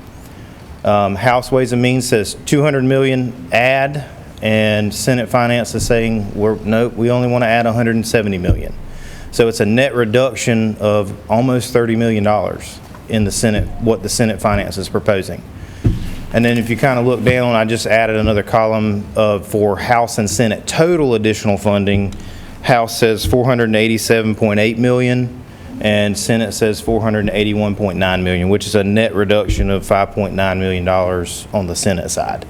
House Ways and Means says 200 million add, and Senate Finance is saying nope, we only want to add 170 million. So it's a net reduction of almost $30 million in the Senate, what the Senate Finance is proposing. And then if you kind of look down, I just added another column for House and Senate total additional funding. House says 487.8 million, and Senate says 481.9 million, which is a net reduction of $5.9 million on the Senate side.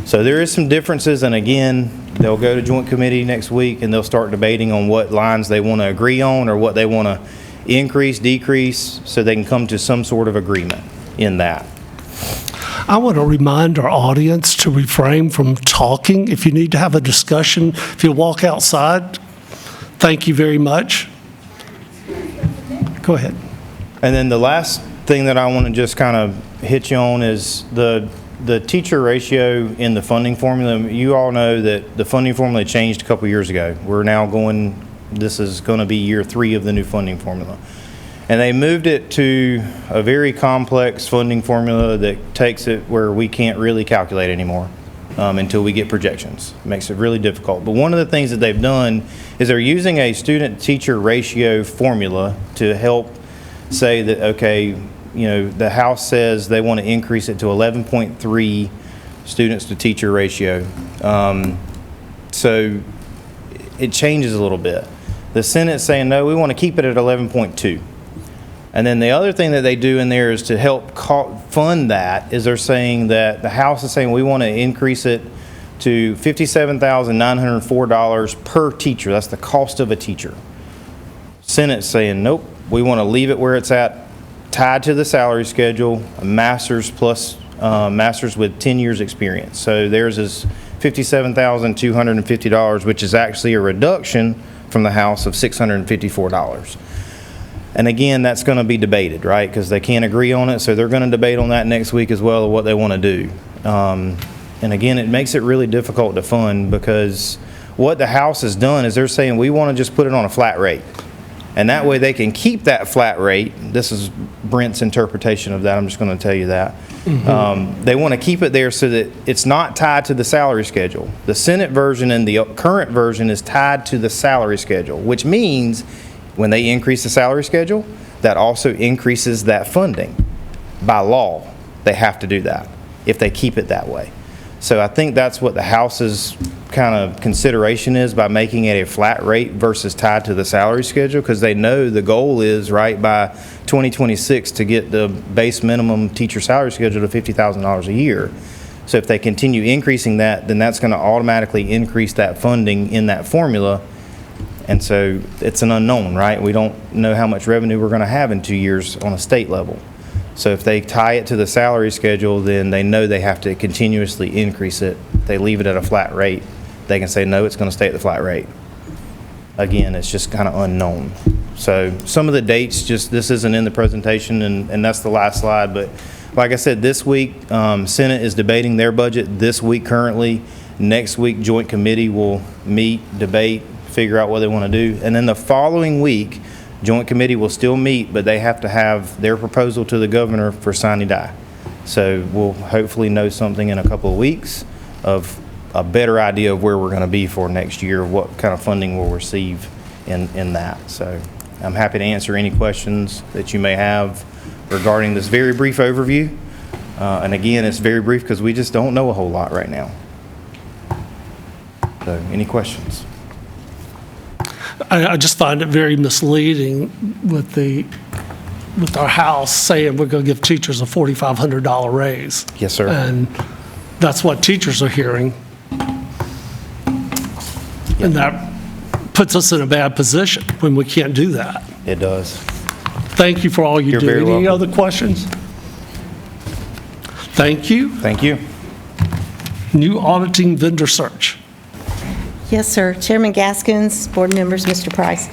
So there is some differences, and again, they'll go to joint committee next week and they'll start debating on what lines they want to agree on or what they want to increase, decrease, so they can come to some sort of agreement in that. I want to remind our audience to refrain from talking. If you need to have a discussion, if you walk outside, thank you very much. Go ahead. And then the last thing that I want to just kind of hit you on is the teacher ratio in the funding formula. You all know that the funding formula changed a couple years ago. We're now this is going to be year 3 of the new funding formula. And they moved it to a very complex funding formula that takes it where we can't really calculate anymore until we get projections. It makes it really difficult. But one of the things that they've done is they're using a student-teacher ratio formula to help say that, okay, you know, the House says they want to increase it to 11.3 students to teacher ratio. So it changes a little bit. The Senate's saying, no, we want to keep it at 11.2. And then the other thing that they do in there is to help fund that is they're saying that the House is saying we want to increase it to $57,904 per teacher. That's the cost of a teacher. Senate's saying, nope, we want to leave it where it's at, tied to the salary schedule, a master's plus master's with 10 years experience. So theirs is $57,250, which is actually a reduction from the House of $654. And again, that's going to be debated, right? Because they can't agree on it, so they're going to debate on that next week as well of what they want to do. And again, it makes it really difficult to fund because what the House has done is they're saying we want to just put it on a flat rate. And that way they can keep that flat rate. This is Brent's interpretation of that. I'm just going to tell you that. They want to keep it there so that it's not tied to the salary schedule. The Senate version and the current version is tied to the salary schedule, which means when they increase the salary schedule, that also increases that funding. By law, they have to do that if they keep it that way. So I think that's what the House's kind of consideration is by making it a flat rate versus tied to the salary schedule, because they know the goal is, right, by 2026 to get the base minimum teacher salary schedule to $50,000 a year. So if they continue increasing that, then that's going to automatically increase that funding in that formula. And so it's an unknown, right? We don't know how much revenue we're going to have in 2 years on a state level. So if they tie it to the salary schedule, then they know they have to continuously increase it. If they leave it at a flat rate, They can say, no, it's going to stay at the flat rate. Again, it's just kind of unknown. So some of the dates, this isn't in the presentation, and that's the last slide, but like I said, this week, Senate is debating their budget this week currently. Next week, Joint Committee will meet, debate, figure out what they want to do. And then the following week, Joint Committee will still meet, but they have to have their proposal to the governor for sine die. So we'll hopefully know something in a couple of weeks of a better idea of where we're going to be for next year, what kind of funding we'll receive in that. So I'm happy to answer any questions that you may have regarding this very brief overview. And again, it's very brief because we just don't know a whole lot right now. So any questions? I just find it very misleading with our House saying we're going to give teachers a $4,500 raise. Yes, sir. And that's what teachers are hearing. And that puts us in a bad position when we can't do that. It does. Thank you for all you You're do. very Any welcome. other questions? Thank you. Thank you. New auditing vendor search. Yes, sir. Chairman Gaskins, board members, Mr. Price.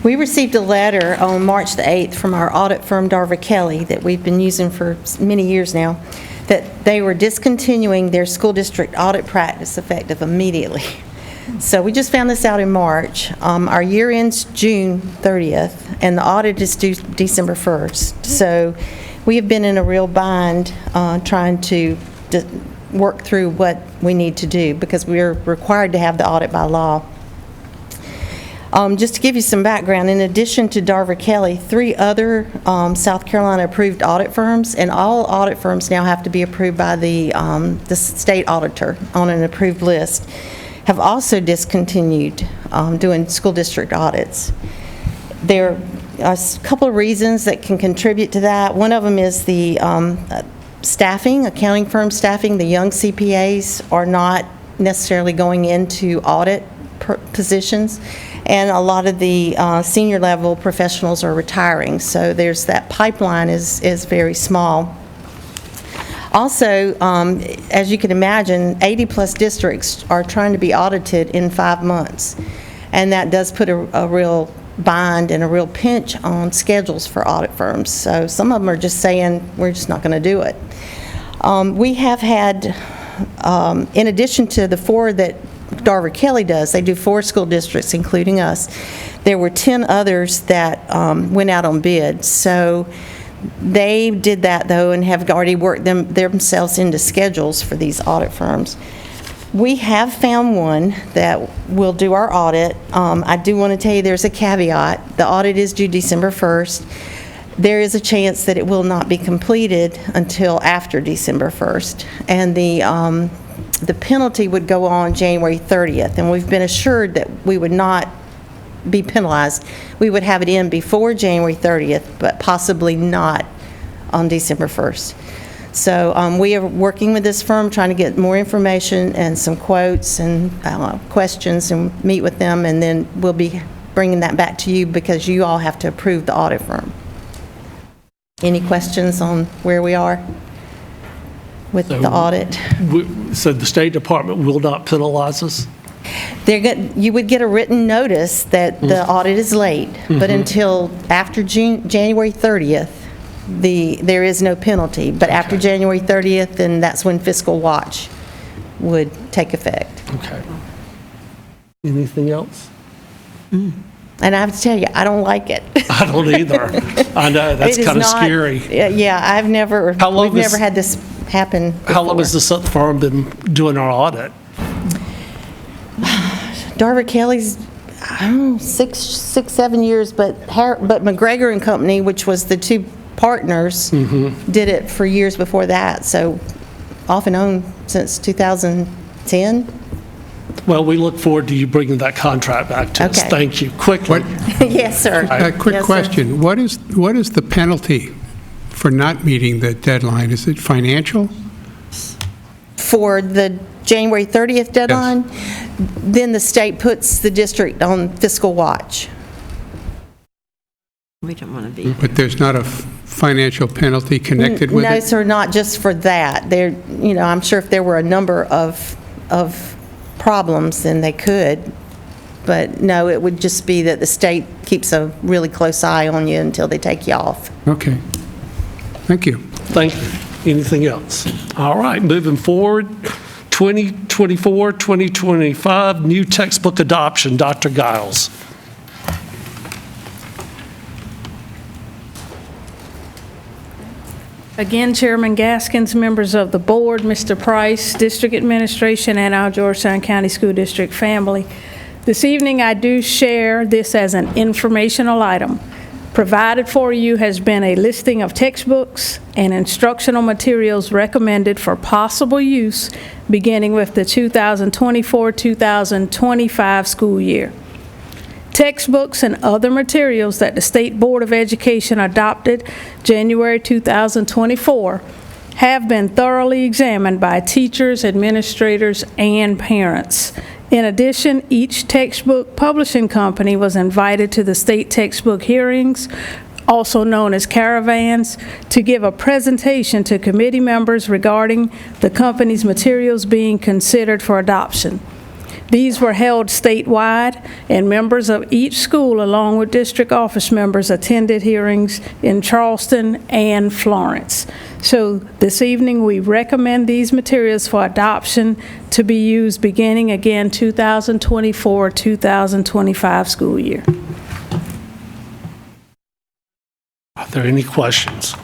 We received a letter on March the 8th from our audit firm, Darver Kelly, that we've been using for many years now, that they were discontinuing their school district audit practice effective immediately. So we just found this out in March. Our year ends June 30th, and the audit is due December 1st. So we have been in a real bind trying to work through what we need to do because we're required to have the audit by law. Just to give you some background, in addition to Darver Kelly, 3 other South Carolina approved audit firms, and all audit firms now have to be approved by the state auditor on an approved list, have also discontinued doing school district audits. There are a couple of reasons that can contribute to that. One of them is the staffing, accounting firm staffing. The young CPAs are not necessarily going into audit positions, and a lot of the senior level professionals are retiring, so there's that pipeline is very small. Also, as you can imagine, 80-plus districts are trying to be audited in 5 months, and that does put a real bind and a real pinch on schedules for audit firms. So some of them are just saying, we're just not going to do it. We have had, in addition to the 4 that Darver Kelly does, they do 4 school districts, including us. There were 10 others that went out on bid. So they did that, though, and have already worked themselves into schedules for these audit firms. We have found one that will do our audit. I do want to tell you there's a caveat. The audit is due December 1st. There is a chance that it will not be completed until after December 1st. And the penalty would go on January 30th. And we've been assured that we would not be penalized. We would have it in before January 30th, but possibly not on December 1st. So we are working with this firm, trying to get more information and some quotes and questions and meet with them, and then we'll be bringing that back to you because you all have to approve the audit firm. Any questions on where we are with the audit? So the State Department will not penalize us? You would get a written notice that the audit is late, but until after January 30th, there is no penalty. But after January 30th, then that's when fiscal watch would take effect. Okay. Anything else? And I have to tell you, I don't like it. I don't either. I know, that's It is kind of not- scary. Yeah, we've never had this happen before. How long has this firm been doing our audit? Darver Kelly's, I don't know, 7 years, but McGregor and Company, which was the 2 partners, did it for years before that, so off and on since 2010. Well, we look forward to you bringing that contract back to us. Okay. Thank you. Quickly. Yes, sir. A quick Yes, sir. question. What is the penalty for not meeting the deadline? Is it financial? For the January 30th deadline, then the state puts the district on fiscal watch. We don't want to be. But there's not a financial penalty connected with No, it? sir, not just for that. I'm sure if there were a number of problems, then they could. But no, it would just be that the state keeps a really close eye on you until they take you off. Okay. Thank you. Thank you. Anything else? All right, moving forward, 2024, 2025, new textbook adoption. Dr. Giles. Again, Chairman Gaskins, members of the board, Mr. Price, district administration, and our Georgetown County School District family. This evening, I do share this as an informational item. Provided for you has been a listing of textbooks and instructional materials recommended for possible use beginning with the 2024-2025 school year. Textbooks and other materials that the State Board of Education adopted January 2024 have been thoroughly examined by teachers, administrators, and parents. In addition, each textbook publishing company was invited to the state textbook hearings, also known as caravans, to give a presentation to committee members regarding the company's materials being considered for adoption. These were held statewide, and members of each school, along with district office members, attended hearings in Charleston and Florence. So this evening, we recommend these materials for adoption to be used beginning again 2024-2025 school year. Are there any questions?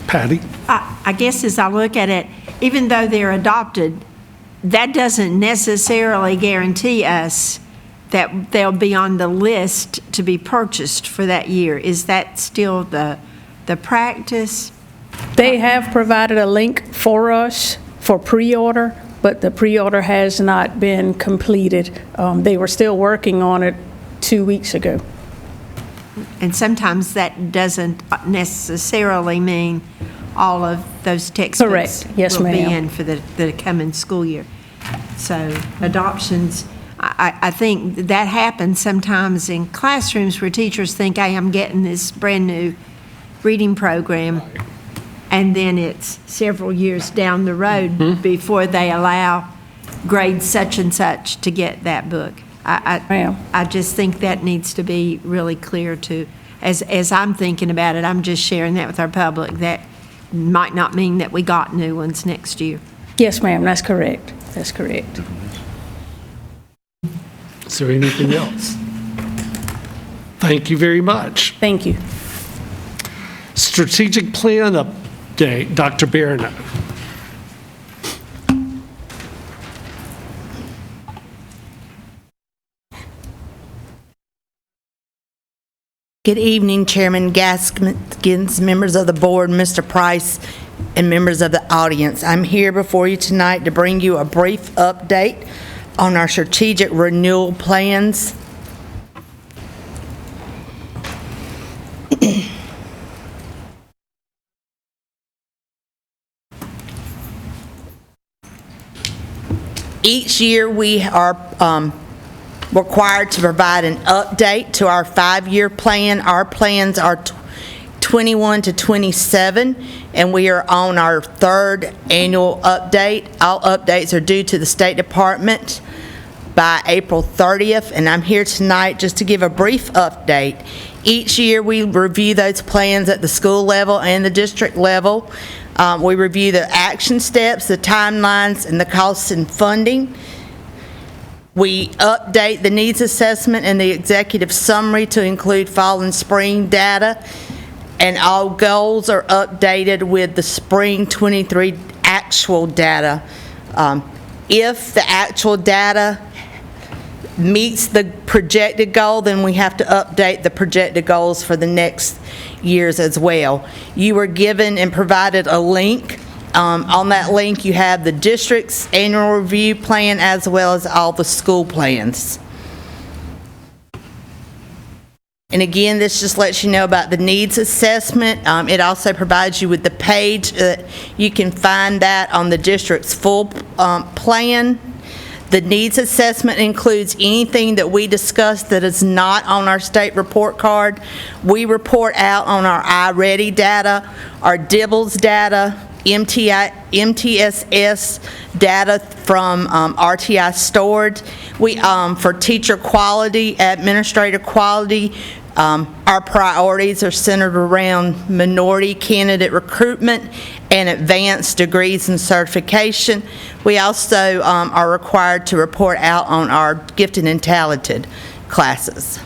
Patty? I guess as I look at it, even though they're adopted, that doesn't necessarily guarantee us that they'll be on the list to be purchased for that year. Is that still the practice? They have provided a link for us for pre-order, but the pre-order has not been completed. They were still working on it 2 weeks ago. And sometimes that doesn't necessarily mean all of those textbooks Correct. Yes, will be ma'am. in for the coming school year. So adoptions, I think that happens sometimes in classrooms where teachers think, hey, I'm getting this brand new reading program, and then it's several years down the road before they allow grade such and such to get that book. I just think that needs to be really clear to, as I'm thinking about it, I'm just sharing that with our public. That might not mean that we got new ones next year. Yes, ma'am, that's correct. That's correct. Is there anything else? Thank you very much. Thank you. Strategic plan update, Dr. Barano. Good evening, Chairman Gaskins, members of the board, Mr. Price, and members of the audience. I'm here before you tonight to bring you a brief update on our strategic renewal plans. Each year we are required to provide an update to our 5-year plan. Our plans are 21 to 27, and we are on our 3rd annual update. All updates are due to the State Department by April 30th, and I'm here tonight just to give a brief update. Each year we review those plans at the school level and the district level. We review the action steps, the timelines, and the costs and funding. We update the needs assessment and the executive summary to include fall and spring data, and all goals are updated with the spring 23 actual data. If the actual data meets the projected goal, then we have to update the projected goals for the next years as well. You were given and provided a link. On that link, you have the district's annual review plan as well as all the school plans. And again, this just lets you know about the needs assessment. It also provides you with the page. You can find that on the district's full plan. The needs assessment includes anything that we discussed that is not on our state report card. We report out on our iReady data, our DIBELS data, MTSS data from RTI stored. For teacher quality, administrator quality, our priorities are centered around minority candidate recruitment and advanced degrees and certification. We also are required to report out on our gifted and talented classes.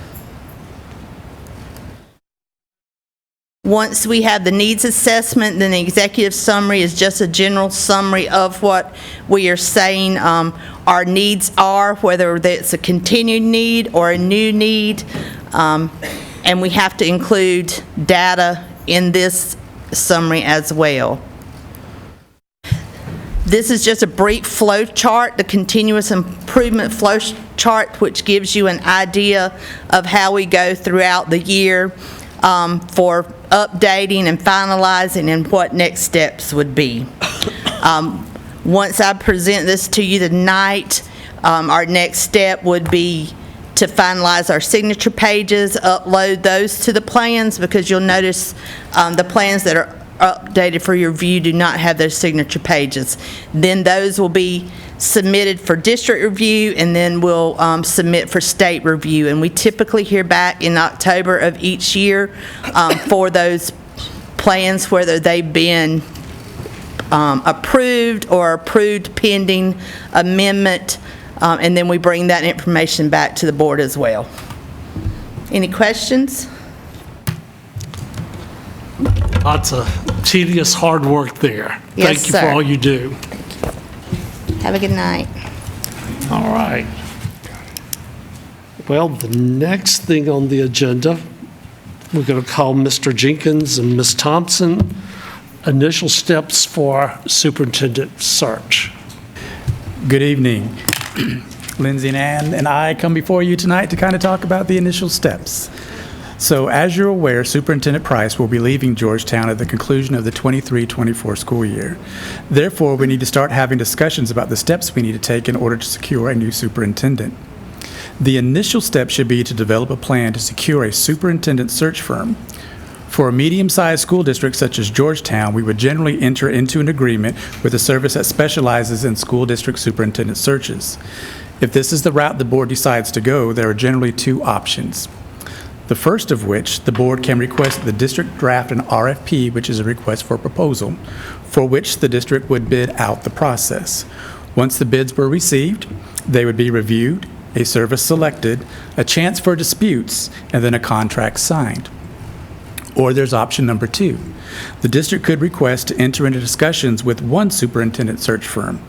Once we have the needs assessment, then the executive summary is just a general summary of what we are saying our needs are, whether it's a continued need or a new need, and we have to include data in this summary as well. This is just a brief flow chart, the continuous improvement flow chart, which gives you an idea of how we go throughout the year for updating and finalizing and what next steps would be. Once I present this to you tonight, our next step would be to finalize our signature pages, upload those to the plans, because you'll notice the plans that are updated for your view do not have those signature pages. Then those will be submitted for district review, and then we'll submit for state review. And we typically hear back in October of each year for those plans, whether they've been approved or approved pending amendment, and then we bring that information back to the board as well. Any questions? Lots of tedious hard work there. Yes, Thank you sir. for all you do. Have a good night. All right. Well, the next thing on the agenda, we're going to call Mr. Jenkins and Ms. Thompson, initial steps for superintendent search. Good evening. Lindsay and Ann and I come before you tonight to kind of talk about the initial steps. So as you're aware, Superintendent Price will be leaving Georgetown at the conclusion of the 23-24 school year. Therefore, we need to start having discussions about the steps we need to take in order to secure a new superintendent. The initial step should be to develop a plan to secure a superintendent search firm. For a medium-sized school district such as Georgetown, we would generally enter into an agreement with a service that specializes in school district superintendent searches. If this is the route the board decides to go, there are generally two options. The first of which, the board can request that the district draft an RFP, which is a request for proposal, for which the district would bid out the process. Once the bids were received, they would be reviewed, a service selected, a chance for disputes, and then a contract signed. Or there's option number two. The district could request to enter into discussions with one superintendent search firm,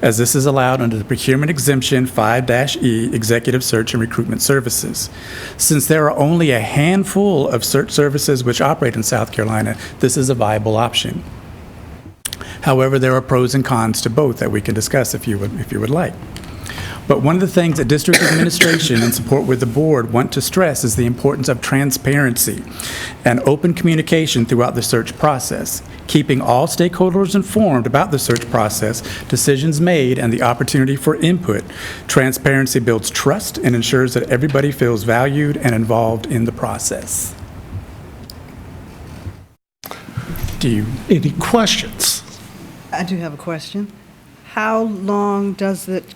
as this is allowed under the Procurement Exemption 5-E Executive Search and Recruitment Services. Since there are only a handful of search services which operate in South Carolina, this is a viable option. However, there are pros and cons to both that we can discuss if you would like. But one of the things that district administration in support with the board want to stress is the importance of transparency and open communication throughout the search process, keeping all stakeholders informed about the search process, decisions made, and the opportunity for input. Transparency builds trust and ensures that everybody feels valued and involved in the process. Any questions? I do have a question. How long does it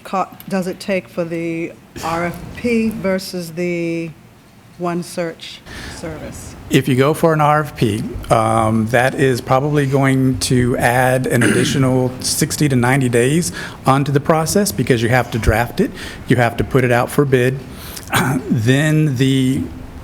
take for the RFP versus the one search service? If you go for an RFP, that is probably going to add an additional 60 to 90 days onto the process because you have to draft it, you have to put it out for bid, then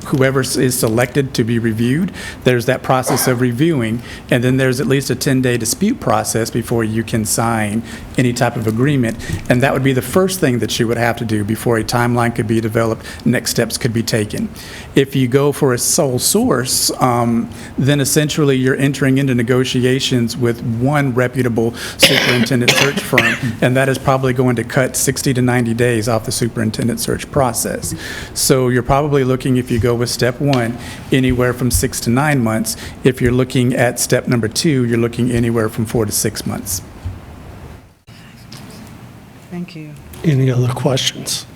whoever is selected to be reviewed, there's that process of reviewing, and then there's at least a 10-day dispute process before you can sign any type of agreement, and that would be the first thing that you would have to do before a timeline could be developed, next steps could be taken. If you go for a sole source, then essentially you're entering into negotiations with one reputable superintendent search firm, and that is probably going to cut 60 to 90 days off the superintendent search process. So you're probably looking, if you go with step one, anywhere from 6 to 9 months. If you're looking at step number 2, you're looking anywhere from 4 to 6 months. Thank you. Any other questions?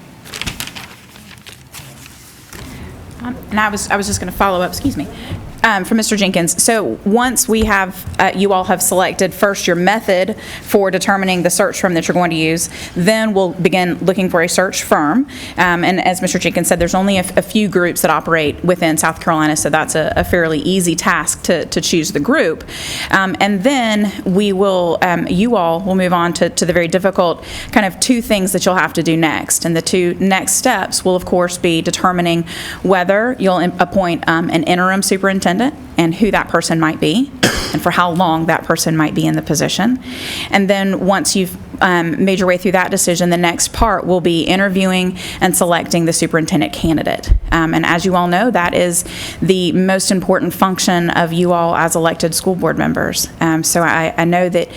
And I was just going to follow up, excuse me. from Mr. Jenkins. So once we have, you all have selected first your method for determining the search firm that you're going to use, then we'll begin looking for a search firm. And as Mr. Jenkins said, there's only a few groups that operate within South Carolina, so that's a fairly easy task to choose the group. And then we will, you all will move on to the very difficult kind of two things that you'll have to do next. And the two next steps will, of course, be determining whether you'll appoint an interim superintendent and who that person might be and for how long that person might be in the position. And then once you've made your way through that decision, the next part will be interviewing and selecting the superintendent candidate. And as you all know, that is the most important function of you all as elected school board members. So I know that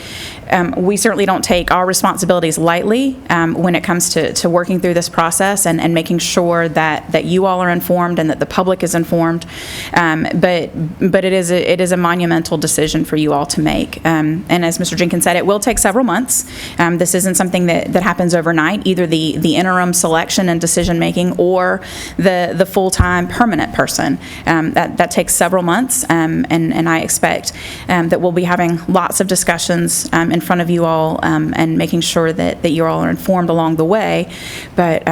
we certainly don't take our responsibilities lightly when it comes to working through this process and making sure that you all are informed and that the public is informed. But it is a monumental decision for you all to make. And as Mr. Jenkins said, it will take several months. This isn't something that happens overnight, either the interim selection and decision making or the full-time permanent person. That takes several months, and I expect that we'll be having lots of discussions in front of you all and making sure that you all are informed along the way. But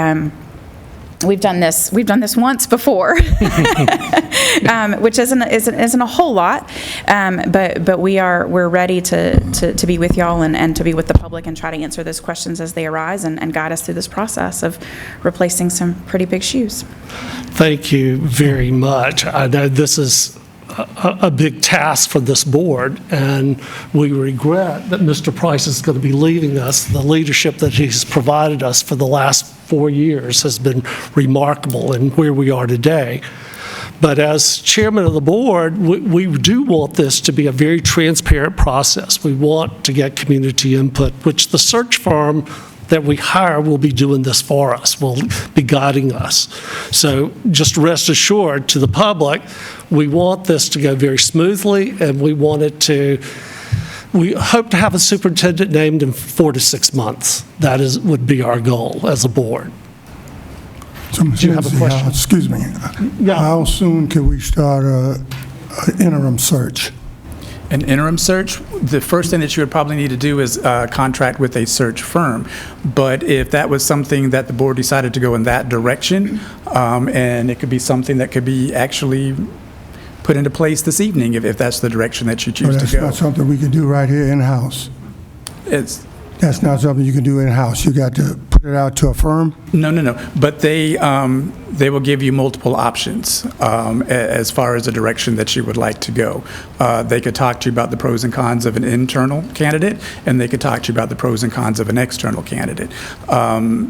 we've done this once before, which isn't a whole lot, but we're ready to be with y'all and to be with the public and try to answer those questions as they arise and guide us through this process of replacing some pretty big shoes. Thank you very much. I know this is a big task for this board, and we regret that Mr. Price is going to be leaving us. The leadership that he's provided us for the last 4 years has been remarkable in where we are today. But as chairman of the board, we do want this to be a very transparent process. We want to get community input, which the search firm that we hire will be doing this for us, will be guiding us. So just rest assured to the public, we want this to go very smoothly, and we hope to have a superintendent named in 4 to 6 months. That would be our goal as a board. So, Ms. Do you have a question? Excuse me. Yeah. How soon can we start an interim search? An interim search, the first thing that you would probably need to do is contract with a search firm. But if that was something that the board decided to go in that direction, and it could be something that could be actually put into place this evening, if that's the direction that you choose to go. That's not something we can do right here in-house. That's not something you can do in-house. You got to put it out to a firm? No. But they will give you multiple options as far as the direction that you would like to go. They could talk to you about the pros and cons of an internal candidate, and they could talk to you about the pros and cons of an external candidate.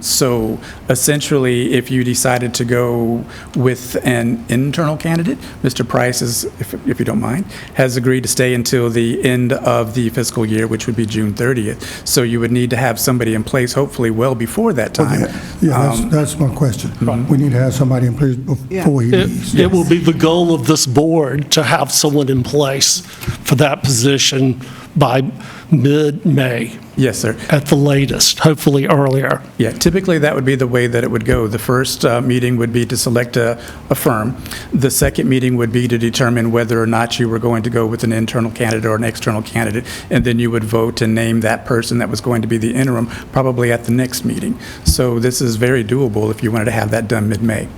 So essentially, if you decided to go with an internal candidate, Mr. Price, if you don't mind, has agreed to stay until the end of the fiscal year, which would be June 30th. So you would need to have somebody in place, hopefully well before that time. That's my question. We need to have somebody in place before he leaves. It will be the goal of this board to have someone in place for that position by mid-May. Yes, sir. At the latest, hopefully earlier. Yeah, typically that would be the way that it would go. The first meeting would be to select a firm. The second meeting would be to determine whether or not you were going to go with an internal candidate or an external candidate, and then you would vote and name that person that was going to be the interim, probably at the next meeting. So this is very doable if you wanted to have that done mid-May.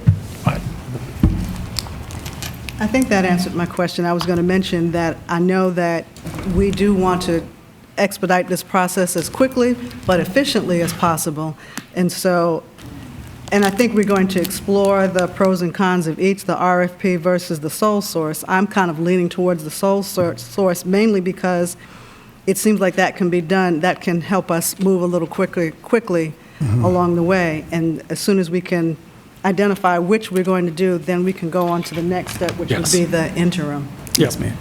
I think that answered my question. I was going to mention that I know that we do want to expedite this process as quickly but efficiently as possible. And I think we're going to explore the pros and cons of each, the RFP versus the sole source. I'm kind of leaning towards the sole source mainly because it seems like that can be done, that can help us move a little quickly along the way. And as soon as we can identify which we're going to do, then we can go on to the next step, which would be the interim. Yes, ma'am.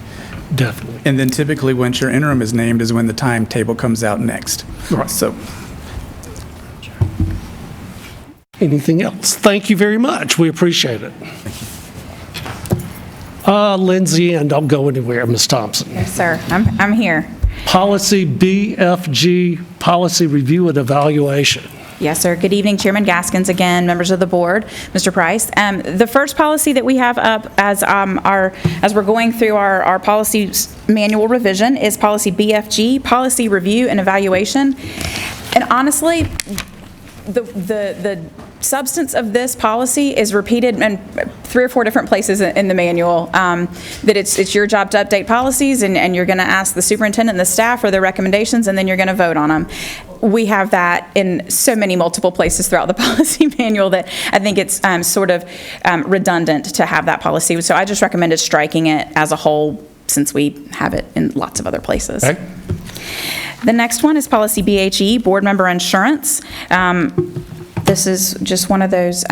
Definitely. And then typically, once your interim is named, is when the timetable comes out next. Right. So, anything else? Thank you very much. We appreciate it. Lindsay, and don't go anywhere, Ms. Thompson. Yes, sir. I'm here. Policy BFG, policy review and evaluation. Yes, sir. Good evening, Chairman Gaskins, again, members of the board, Mr. Price. The first policy that we have up as we're going through our policy manual revision is policy BFG, policy review and evaluation. And honestly, the substance of this policy is repeated in 3 or 4 different places in the manual, that it's your job to update policies, and you're going to ask the superintendent and the staff for their recommendations, and then you're going to vote on them. We have that in so many multiple places throughout the policy manual that I think it's sort of redundant to have that policy. So I just recommended striking it as a whole, since we have it in lots of other places. Okay. The next one is policy BHE, board member insurance. This is just one of those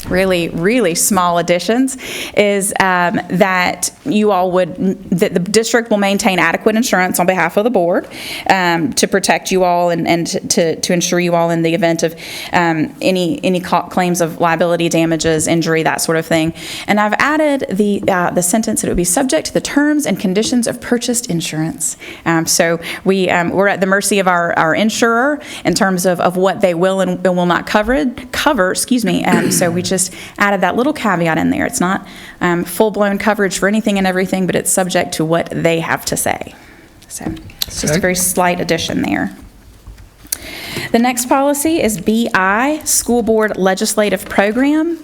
really, really small additions, is that you all that the district will maintain adequate insurance on behalf of the board to protect you all and to insure you all in the event of any claims of liability, damages, injury, that sort of thing. And I've added the sentence that it would be subject to the terms and conditions of purchased insurance. So we're at the mercy of our insurer in terms of what they will and will not cover. So we just added that little caveat in there. It's not full-blown coverage for anything and everything, but it's subject to what they have to say. So it's just a very slight addition there. The next policy is BI, School Board Legislative Program.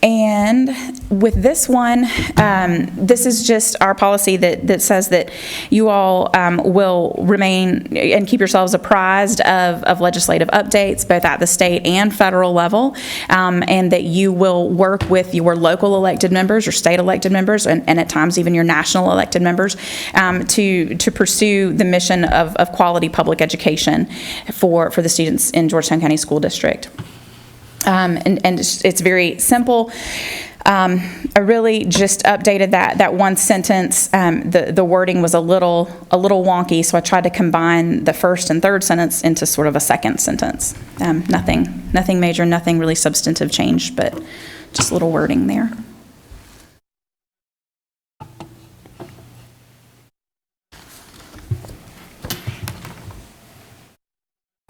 And with this one, this is just our policy that says that you all will remain and keep yourselves apprised of legislative updates, both at the state and federal level, and that you will work with your local elected members, your state elected members, and at times even your national elected members, to pursue the mission of quality public education for the students in Georgetown County School District. And it's very simple. I really just updated that one sentence. The wording was a little wonky, so I tried to combine the first and third sentence into sort of a second sentence. Nothing major, nothing really substantive change, but just a little wording there.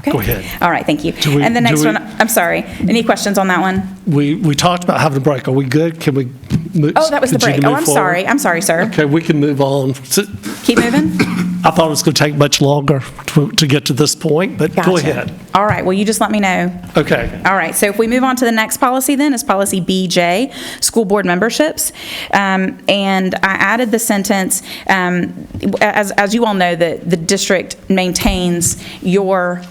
Okay. Go ahead. All right, thank you. And the next one, I'm sorry, any questions on that one? We talked about having a break. Are we good? Can we move? Oh, that was the break. Oh, I'm sorry. I'm sorry, sir. Okay, we can move on. Keep moving? I thought it was going to take much longer to get to this point, but Gotcha. Go ahead. All right, well, you just let me know. Okay. All right, so if we move on to the next policy then, is policy BJ, school board memberships. And I added the sentence, as you all know, the district maintains your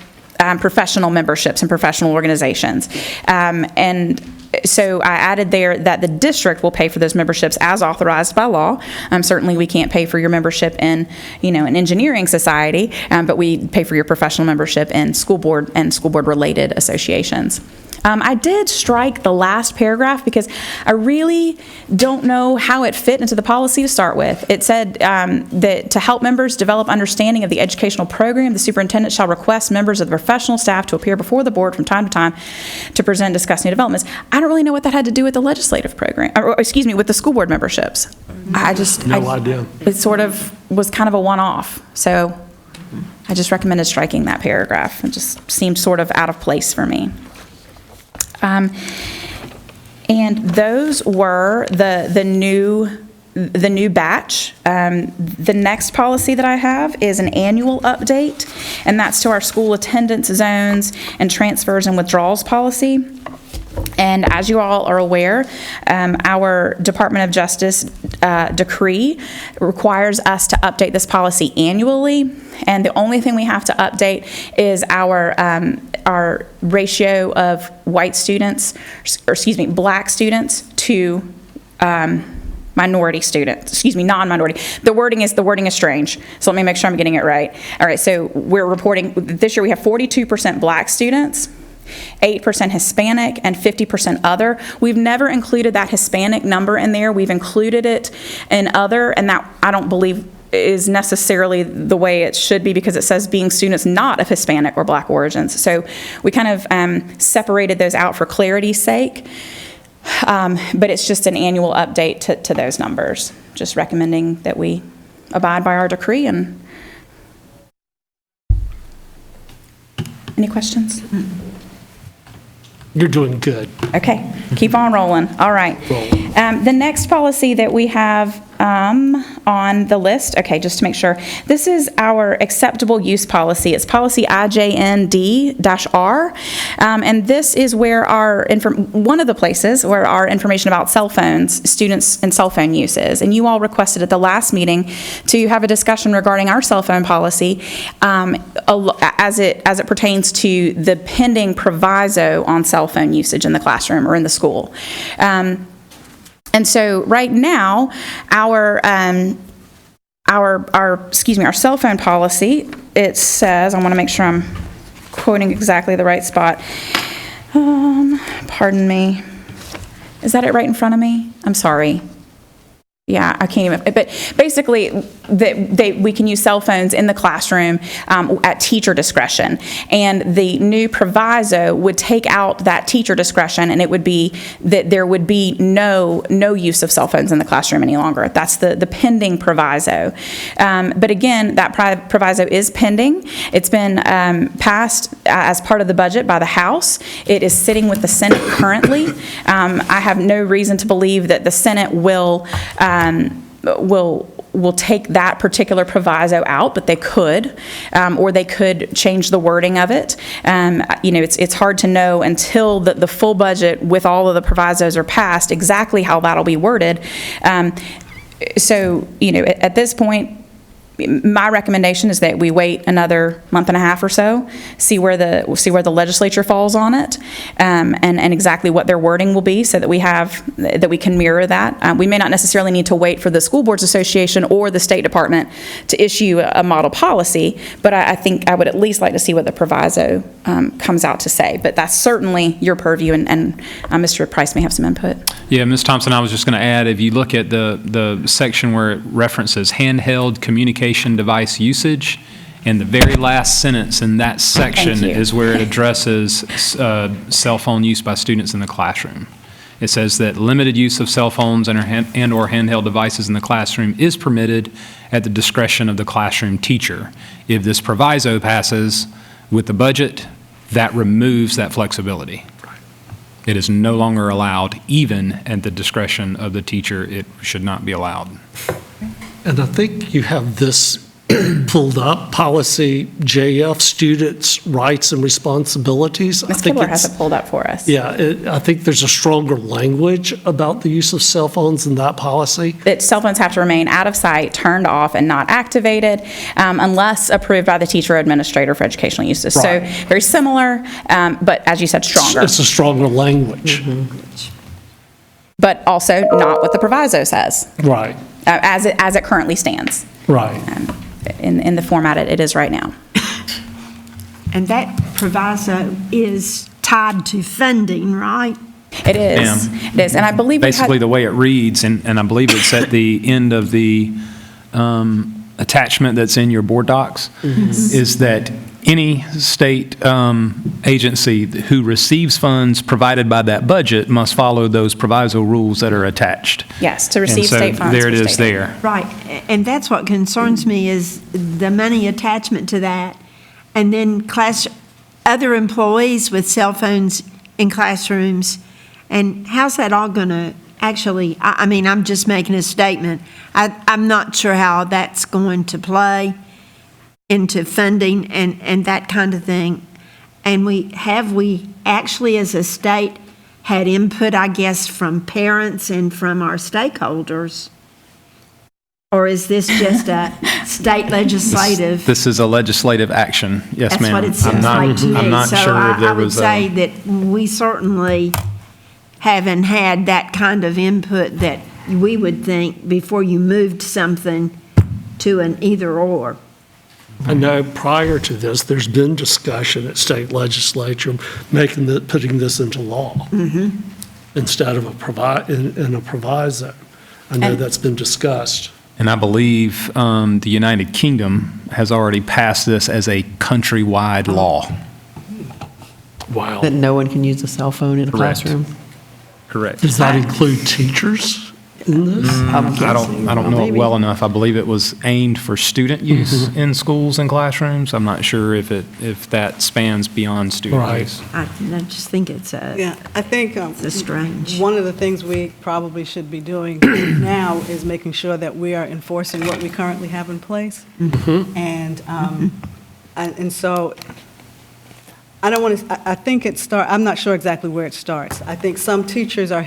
professional memberships and professional organizations. And so I added there that the district will pay for those memberships as authorized by law. Certainly we can't pay for your membership in, an engineering society, but we pay for your professional membership in school board and school board related associations. I did strike the last paragraph because I really don't know how it fit into the policy to start with. It said that to help members develop understanding of the educational program, the superintendent shall request members of the professional staff to appear before the board from time to time to present, discuss new developments. I don't really know what that had to do with the legislative program, with the school board memberships. No idea. It sort of was kind of a one-off. So I just recommended striking that paragraph. It just seemed sort of out of place for me. And those were the new batch. The next policy that I have is an annual update, and that's to our school attendance zones and transfers and withdrawals policy. And as you all are aware, our Department of Justice decree requires us to update this policy annually, and the only thing we have to update is our ratio of black students to minority students, non-minority. The wording is strange, so let me make sure I'm getting it right. All right, so we're reporting, this year we have 42% black students, 8% Hispanic, and 50% other. We've never included that Hispanic number in there. We've included it in other, and that I don't believe is necessarily the way it should be, because it says being students not of Hispanic or black origins. So we kind of separated those out for clarity's sake, but it's just an annual update to those numbers. Just recommending that we abide by our decree. And Any questions? You're doing good. Okay, keep on rolling. All right. The next policy that we have on the list, okay, just to make sure, this is our acceptable use policy. It's policy IJND-R, and this is where one of the places where our information about cell phones, students and cell phone uses. And you all requested at the last meeting to have a discussion regarding our cell phone policy as it pertains to the pending proviso on cell phone usage in the classroom or in the school. And so right now, our cell phone policy, it says, I want to make sure I'm quoting exactly the right spot. Pardon me. Is that it right in front of me? I'm sorry. Yeah, I can't even, but basically, we can use cell phones in the classroom at teacher discretion. And the new proviso would take out that teacher discretion, and it would be that there would be no use of cell phones in the classroom any longer. That's the pending proviso. But again, that proviso is pending. It's been passed as part of the budget by the House. It is sitting with the Senate currently. I have no reason to believe that the Senate will take that particular proviso out, but they could, or they could change the wording of it. It's hard to know until the full budget with all of the provisos are passed exactly how that'll be worded. So, at this point, my recommendation is that we wait another month and a half or so, see where the legislature falls on it, and exactly what their wording will be, so that we can mirror that. We may not necessarily need to wait for the School Boards Association or the State Department to issue a model policy, but I think I would at least like to see what the proviso comes out to say. But that's certainly your purview, and Mr. Price may have some input. Yeah, Ms. Thompson, I was just going to add, if you look at the section where it references handheld communication device usage, and the very last sentence in that section is where it addresses cell phone use by students in the classroom. It says that limited use of cell phones and or handheld devices in the classroom is permitted at the discretion of the classroom teacher. If this proviso passes with the budget, that removes that flexibility. It is no longer allowed, even at the discretion of the teacher. It should not be allowed. And I think you have this pulled up, policy JF, students' rights and responsibilities. Ms. Kibler has it pulled up for us. Yeah, I think there's a stronger language about the use of cell phones in that policy. That cell phones have to remain out of sight, turned off, and not activated unless approved by the teacher or administrator for educational uses. Right. So very similar, but as you said, stronger. It's a stronger language. But also not what the proviso says. Right. As it currently stands. Right. In the format it is right now. And that proviso is tied to funding, right? It is. Ma'am. It is. And I believe basically the way it reads, and I believe it's at the end of the attachment that's in your board docs, is that any state agency who receives funds provided by that budget must follow those proviso rules that are attached. Yes, to receive state funds. There it is there. Right, and that's what concerns me is the money attachment to that, and then other employees with cell phones in classrooms, and how's that all going to actually, I mean, I'm just making a statement. I'm not sure how that's going to play into funding and that kind of thing. And we actually as a state had input, I guess, from parents and from our stakeholders? Or is this just a state legislative? This is a legislative action. Yes, ma'am. That's what it seems like to me. I'm not sure if there was I would say that we certainly haven't had that kind of input that we would think before you moved something to an either or. I know prior to this, there's been discussion at state legislature putting this into law instead of a proviso. I know that's been discussed. And I believe the United Kingdom has already passed this as a countrywide law. Wow. That no one can use a cell phone in a classroom? Correct. Does that include teachers? in this? I don't know it well enough. I believe it was aimed for student use in schools and classrooms. I'm not sure if that spans beyond student Right. use. I just think it's Yeah, I think it's strange. one of the things we probably should be doing now is making sure that we are enforcing what we currently have in place. And so, I don't want to, I think I'm not sure exactly where it starts. I think some teachers are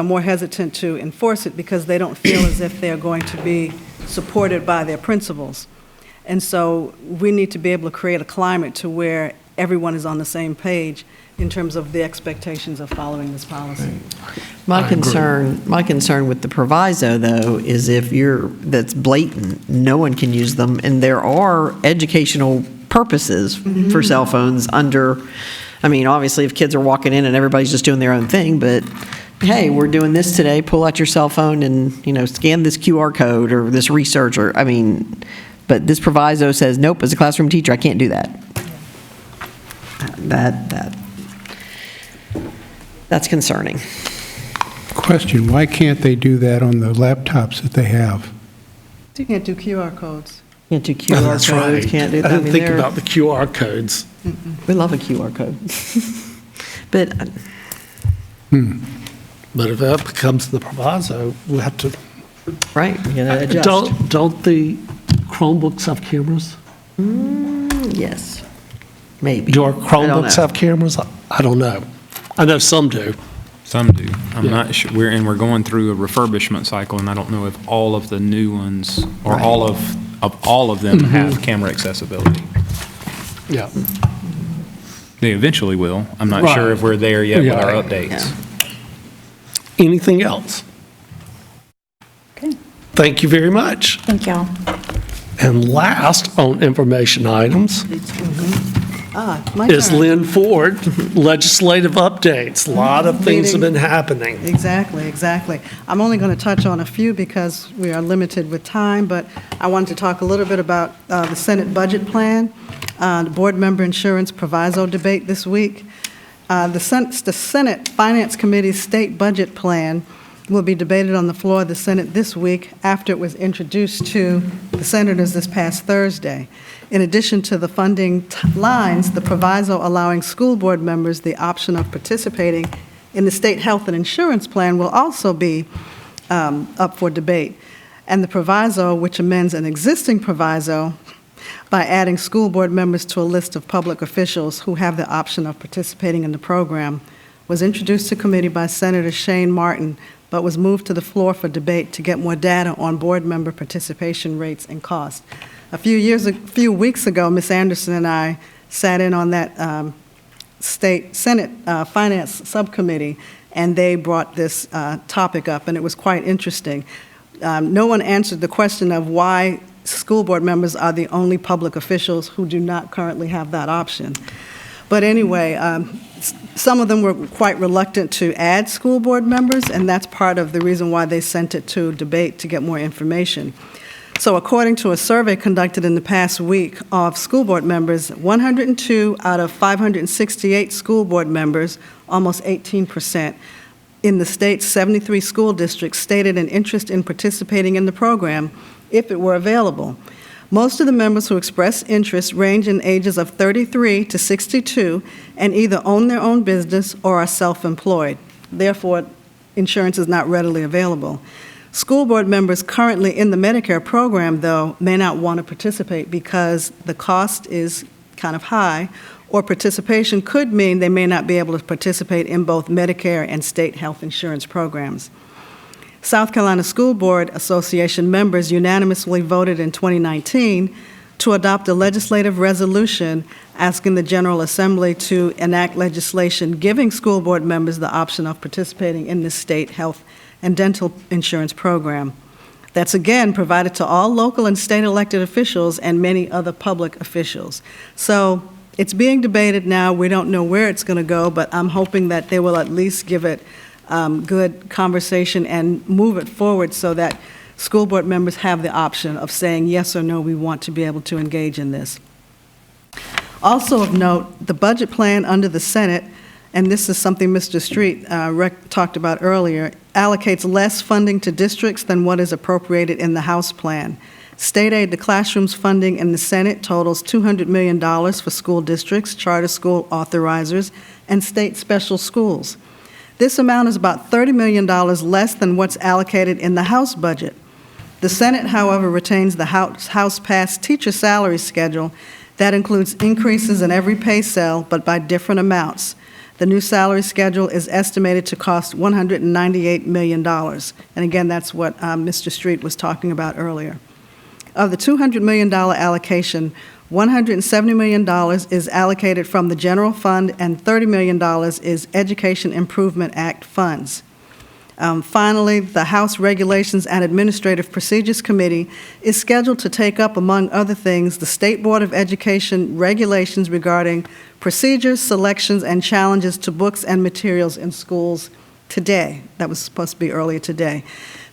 more hesitant to enforce it because they don't feel as if they're going to be supported by their principals. And so we need to be able to create a climate to where everyone is on the same page in terms of the expectations of following this policy. My concern with the proviso, though, is if that's blatant, no one can use them, and there are educational purposes for cell phones obviously, if kids are walking in and everybody's just doing their own thing, but hey, we're doing this today, pull out your cell phone and, scan this QR code or this research, but this proviso says, nope, as a classroom teacher, I can't do that. That's concerning. Question, why can't they do that on the laptops that they have? You can't do QR codes. Can't do QR That's codes, right. can't do I that. didn't think about the QR codes. We love a QR code. But But if that becomes the proviso, we have to. Right, you gotta adjust. Don't the Chromebooks have cameras? Yes, maybe. Do our I don't Chromebooks know. have cameras? I don't know. I know some do. Some do. I'm not sure. We're going through a refurbishment cycle, and I don't know if all of the new ones or all of them have camera accessibility. Yeah. They eventually will. I'm not sure if we're there yet with our updates. Anything else? Okay. Thank you very much. Thank y'all. And last on information items My is turn. Lynn Ford, legislative updates. A lot of things have been happening. Exactly. I'm only going to touch on a few because we are limited with time, but I wanted to talk a little bit about the Senate budget plan, the board member insurance proviso debate this week. The Senate Finance Committee's state budget plan will be debated on the floor of the Senate this week after it was introduced to the senators this past Thursday. In addition to the funding lines, the proviso allowing school board members the option of participating in the state health and insurance plan will also be up for debate. And the proviso, which amends an existing proviso by adding school board members to a list of public officials who have the option of participating in the program, was introduced to committee by Senator Shane Martin, but was moved to the floor for debate to get more data on board member participation rates and costs. A few weeks ago, Ms. Anderson and I sat in on that state Senate Finance Subcommittee, and they brought this topic up, and it was quite interesting. No one answered the question of why school board members are the only public officials who do not currently have that option. But anyway, some of them were quite reluctant to add school board members, and that's part of the reason why they sent it to debate to get more information. So according to a survey conducted in the past week of school board members, 102 out of 568 school board members, almost 18%, in the state's 73 school districts stated an interest in participating in the program if it were available. Most of the members who expressed interest range in ages of 33 to 62 and either own their own business or are self-employed. Therefore, insurance is not readily available. School board members currently in the Medicare program, though, may not want to participate because the cost is kind of high, or participation could mean they may not be able to participate in both Medicare and state health insurance programs. South Carolina School Board Association members unanimously voted in 2019 to adopt a legislative resolution asking the General Assembly to enact legislation giving school board members the option of participating in the state health and dental insurance program. That's again provided to all local and state elected officials and many other public officials. So it's being debated now. We don't know where it's going to go, but I'm hoping that they will at least give it good conversation and move it forward so that school board members have the option of saying yes or no, we want to be able to engage in this. Also of note, the budget plan under the Senate and this is something Mr. Street talked about earlier, allocates less funding to districts than what is appropriated in the House plan. State aid to classrooms funding in the Senate totals $200 million for school districts, charter school authorizers, and state special schools. This amount is about $30 million less than what's allocated in the House budget. The Senate, however, retains the House-passed teacher salary schedule that includes increases in every pay cell, but by different amounts. The new salary schedule is estimated to cost $198 million. And again, that's what Mr. Street was talking about earlier. Of the $200 million allocation, $170 million is allocated from the general fund and $30 million is Education Improvement Act funds. Finally, the House Regulations and Administrative Procedures Committee is scheduled to take up, among other things, the State Board of Education regulations regarding procedures, selections, and challenges to books and materials in schools today. That was supposed to be earlier today.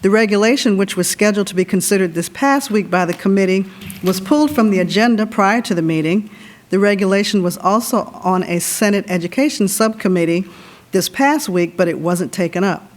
The regulation, which was scheduled to be considered this past week by the committee, was pulled from the agenda prior to the meeting. The regulation was also on a Senate Education Subcommittee this past week, but it wasn't taken up.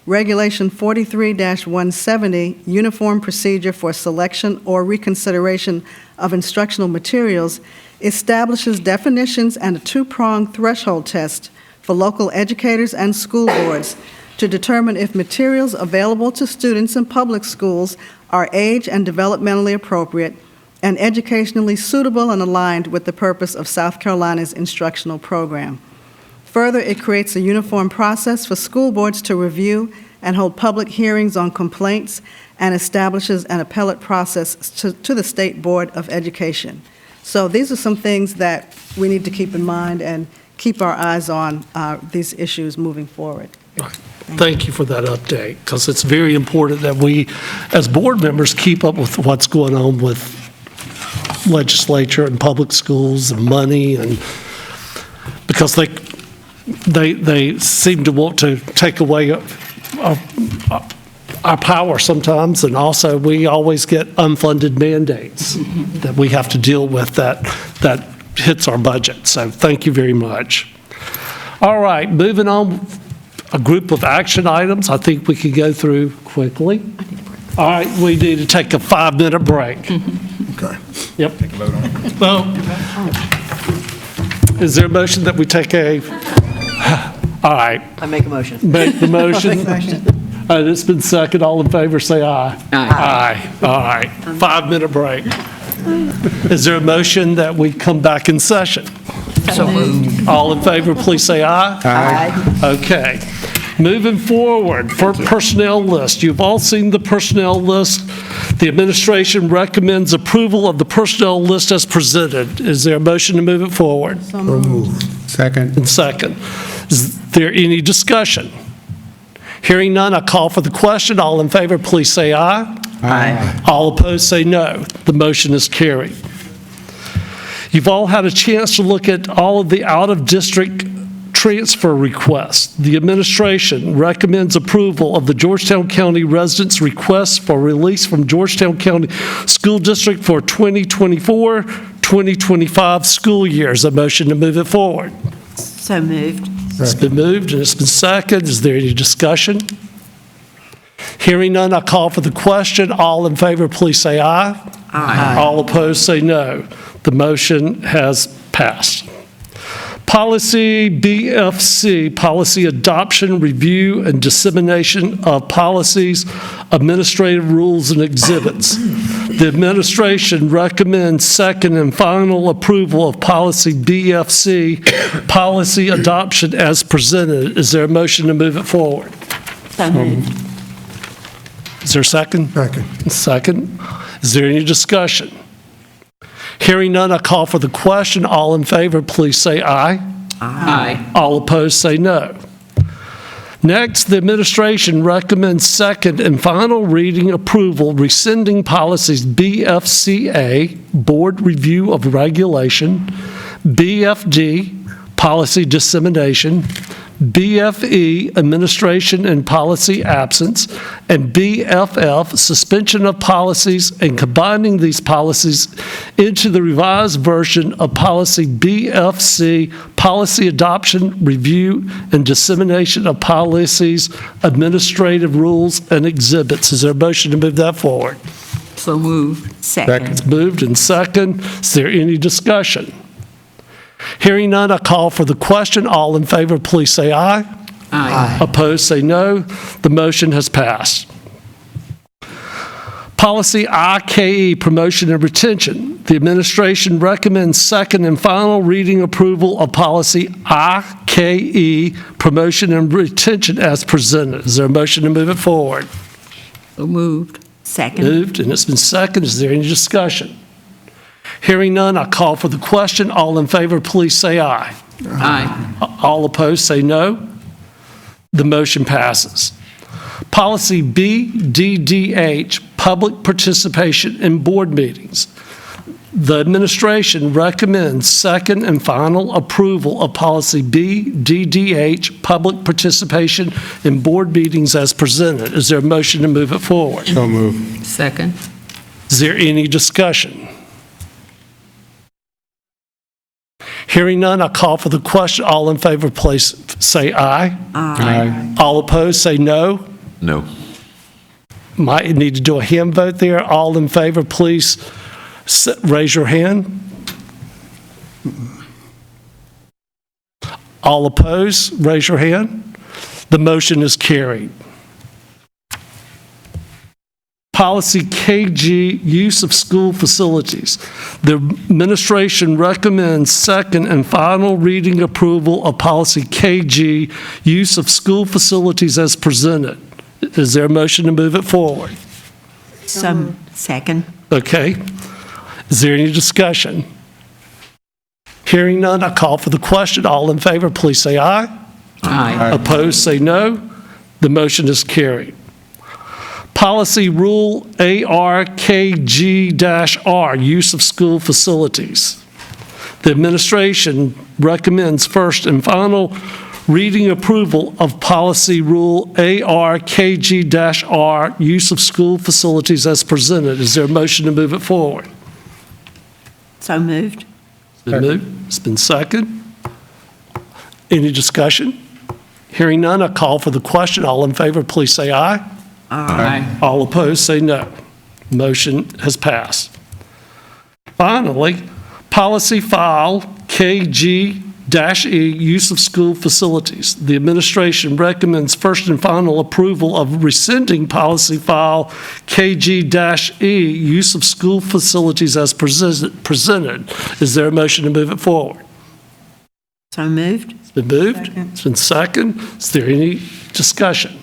Regulation 43-170, Uniform Procedure for Selection or Reconsideration of Instructional Materials, establishes definitions and a two-pronged threshold test for local educators and school boards to determine if materials available to students in public schools are age and developmentally appropriate and educationally suitable and aligned with the purpose of South Carolina's instructional program. Further, it creates a uniform process for school boards to review and hold public hearings on complaints and establishes an appellate process to the State Board of Education. So these are some things that we need to keep in mind and keep our eyes on these issues moving forward. Thank you for that update, because it's very important that we, as board members, keep up with what's going on with legislature and public schools and money, and because they seem to want to take away our power sometimes, and also we always get unfunded mandates that we have to deal with that hits our budget. So thank you very much. All right, moving on. A group of action items I think we can go through quickly. All right, we need to take a 5-minute break. Okay. Yep. Take a vote on it. Well, is there a motion that we take a, all right. I make a motion. Make the motion. It's been seconded. All in favor, say aye. Aye. All right, 5-minute break. Is there a motion that we come back in session? So moved. All in favor, please say aye. Aye. Okay. Moving forward, for personnel list, you've all seen the personnel list. The administration recommends approval of the personnel list as presented. Is there a motion to move it forward? So moved. Second. And second. Is there any discussion? Hearing none, I call for the question. All in favor, please say aye. Aye. All opposed, say no. The motion is carried. You've all had a chance to look at all of the out-of-district transfer requests. The administration recommends approval of the Georgetown County residents' request for release from Georgetown County School District for 2024-2025 school years. A motion to move it forward. So moved. It's been moved and it's been seconded. Is there any discussion? Hearing none, I call for the question. All in favor, please say aye. Aye. All opposed, say no. The motion has passed. Policy BFC, Policy Adoption, Review, and Dissemination of Policies, Administrative Rules, and Exhibits. The administration recommends second and final approval of Policy BFC, Policy Adoption as presented. Is there a motion to move it forward? So moved. Is there a second? Second. Second. Is there any discussion? Hearing none, I call for the question. All in favor, please say aye. Aye. All opposed, say no. Next, the administration recommends second and final reading approval rescinding policies BFCA, Board Review of Regulation, BFD, Policy Dissemination, BFE, administration and policy absence, and BFF, suspension of policies, and combining these policies into the revised version of policy BFC, policy adoption, review, and dissemination of policies, administrative rules, and exhibits. Is there a motion to move that forward? So moved. Second. It's moved and second. Is there any discussion? Hearing none, I call for the question. All in favor, please say aye. Aye. Opposed, say no. The motion has passed. Policy IKE, promotion and retention. The administration recommends second and final reading approval of policy IKE, promotion and retention as presented. Is there a motion to move it forward? So moved. Second. Moved, and it's been seconded. Is there any discussion? Hearing none, I call for the question. All in favor, please say aye. Aye. All opposed, say no. The motion passes. Policy BDDH, public participation in board meetings. The administration recommends second and final approval of policy BDDH, public participation in board meetings as presented. Is there a motion to move it forward? So moved. Second. Is there any discussion? Hearing none, I call for the question. All in favor, please say aye. Aye. All opposed, say no. No. Might need to do a hand vote there. All in favor, please raise your hand. All opposed, raise your hand. The motion is carried. Policy KG, use of school facilities. The administration recommends second and final reading approval of policy KG, use of school facilities as presented. Is there a motion to move it forward? Second. Okay. Is there any discussion? Hearing none, I call for the question. All in favor, please say aye. Aye. Opposed, say no. The motion is carried. Policy Rule ARKG-R, use of school facilities. The administration recommends first and final reading approval of Policy Rule ARKG-R, use of school facilities as presented. Is there a motion to move it forward? So moved. It's been moved. It's been seconded. Any discussion? Hearing none, I call for the question. All in favor, please say aye. Aye. All opposed, say no. Motion has passed. Finally, Policy File KG-E, use of school facilities. The administration recommends first and final approval of rescinding Policy File KG-E, use of school facilities as presented. Is there a motion to move it forward? So moved. It's been moved. It's been seconded. Is there any discussion?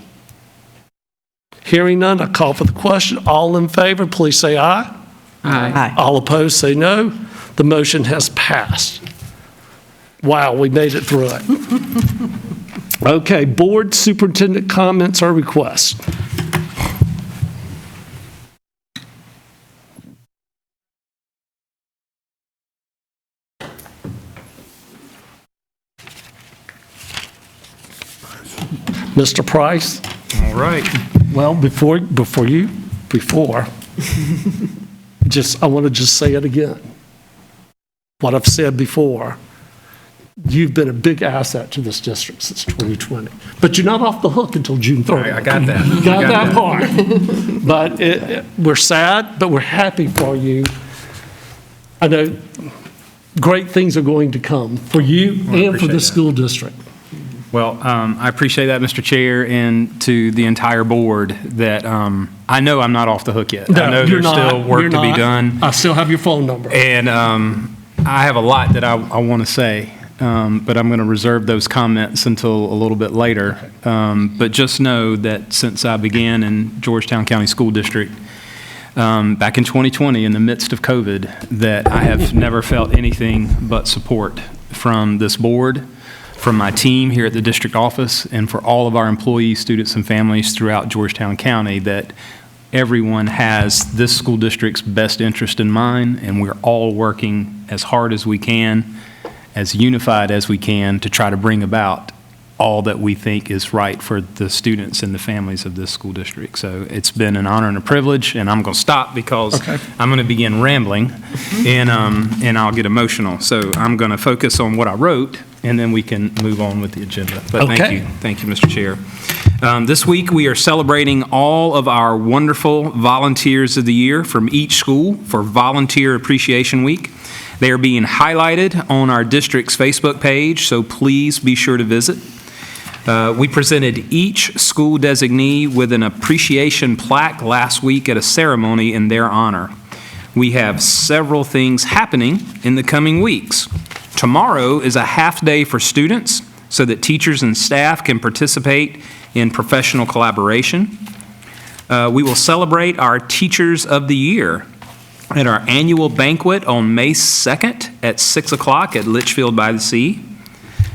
Hearing none, I call for the question. All in favor, please say aye. Aye. All opposed, say no. The motion has passed. Wow, we made it through it. Okay, board superintendent comments or requests. Mr. Price? All right. Well, before, I want to just say it again. What I've said before, you've been a big asset to this district since 2020. But you're not off the hook until June 30th. I got that. You got that part. But we're sad, but we're happy for you. I know great things are going to come for you and for the school district. Well, I appreciate that, Mr. Chair, and to the entire board that I know I'm not off the hook yet. I know there's still work to be done. I still have your phone number. And I have a lot that I want to say, but I'm going to reserve those comments until a little bit later. But just know that since I began in Georgetown County School District back in 2020 in the midst of COVID, that I have never felt anything but support from this board, from my team here at the district office, and for all of our employees, students, and families throughout Georgetown County, that everyone has this school district's best interest in mind, and we're all working as hard as we can, as unified as we can, to try to bring about all that we think is right for the students and the families of this school district. So it's been an honor and a privilege, and I'm going to stop because I'm going to begin rambling, and I'll get emotional. So I'm going to focus on what I wrote, and then we can move on with the agenda. But thank you, Mr. Chair. This week, we are celebrating all of our wonderful volunteers of the year from each school for Volunteer Appreciation Week. They are being highlighted on our district's Facebook page, so please be sure to visit. We presented each school designee with an appreciation plaque last week at a ceremony in their honor. We have several things happening in the coming weeks. Tomorrow is a half day for students so that teachers and staff can participate in professional collaboration. We will celebrate our Teachers of the Year at our annual banquet on May 2nd at 6 o'clock at Litchfield by the Sea.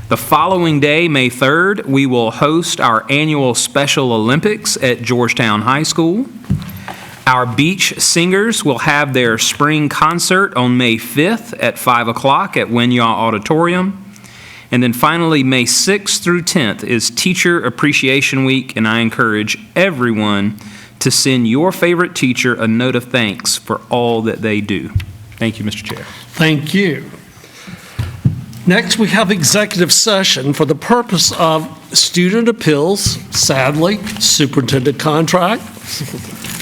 The following day, May 3rd, we will host our annual Special Olympics at Georgetown High School. Our beach singers will have their spring concert on May 5th at 5 o'clock at Winyah Auditorium. And then finally, May 6th through 10th is Teacher Appreciation Week, and I encourage everyone to send your favorite teacher a note of thanks for all that they do. Thank you, Mr. Chair. Thank you. Next, we have executive session for the purpose of student appeals, sadly, superintendent contract,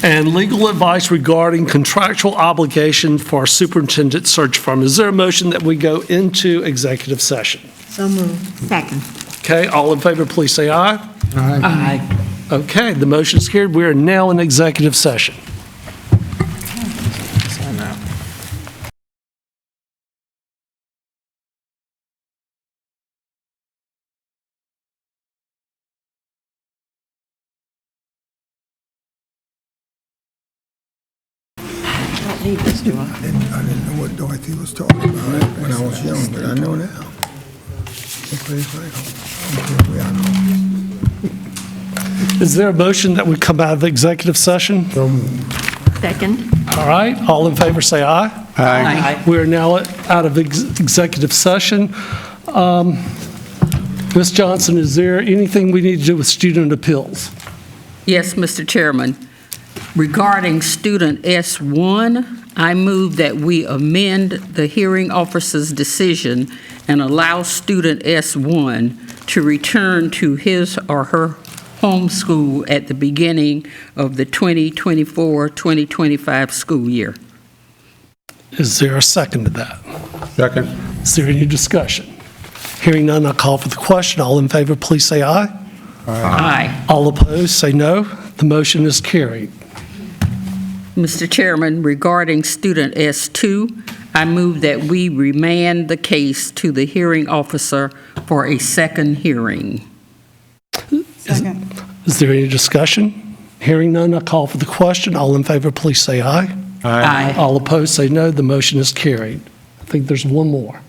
and legal advice regarding contractual obligation for superintendent search firm. Is there a motion that we go into executive session? So moved. Second. Okay, all in favor, please say aye. Aye. Okay, the motion is carried. We are now in executive session. Need this, do I? I didn't know what Dorothy was talking about when I was young, but I know now. Is there a motion that would come out of executive session? Second. All right, all in favor say aye. Aye. We are now out of executive session. Ms. Johnson, is there anything we need to do with student appeals? Yes, Mr. Chairman. Regarding student S1, I move that we amend the hearing officer's decision and allow student S1 to return to his or her home school at the beginning of the 2024-2025 school year. Is there a second to that? Second. Is there any discussion? Hearing none, I'll call for the question. All in favor, please say aye. Aye. All opposed, say no. The motion is carried. Mr. Chairman, regarding student S2, I move that we remand the case to the hearing officer for a second hearing. Second. Is there any discussion? Hearing none, I'll call for the question. All in favor, please say aye. Aye. All opposed, say no. The motion is carried. I think there's one more.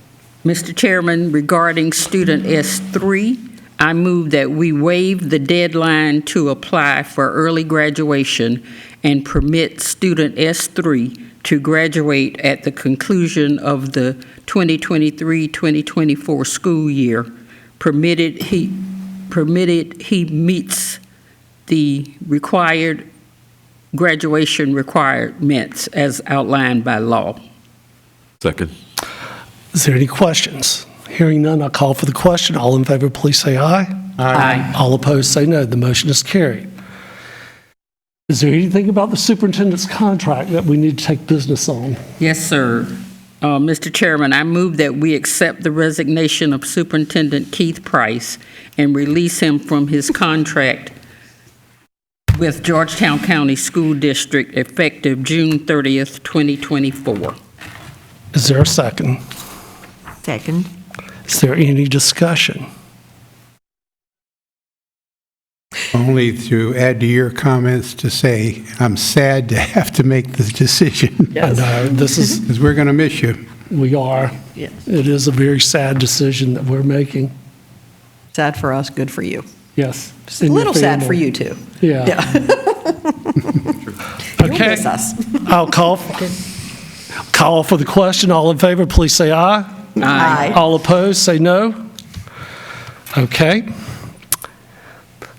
Mr. Chairman, regarding student S3, I move that we waive the deadline to apply for early graduation and permit student S3 to graduate at the conclusion of the 2023-2024 school year, provided he meets the required graduation requirements as outlined by law. Second. Is there any questions? Hearing none, I'll call for the question. All in favor, please say aye. Aye. All opposed, say no. The motion is carried. Is there anything about the superintendent's contract that we need to take business on? Yes, sir. Mr. Chairman, I move that we accept the resignation of Superintendent Keith Price and release him from his contract with Georgetown County School District effective June 30th, 2024. Is there a second? Second. Is there any discussion? Only to add to your comments to say, I'm sad to have to make this decision. I know, this is, Because we're going to miss you. we are. Yes. It is a very sad decision that we're making. Sad for us, good for you. Yes. Just a little sad for you, too. Yeah. You'll Okay. miss us. I'll call for the question. All in favor, please say aye. Aye. All opposed, say no. Okay.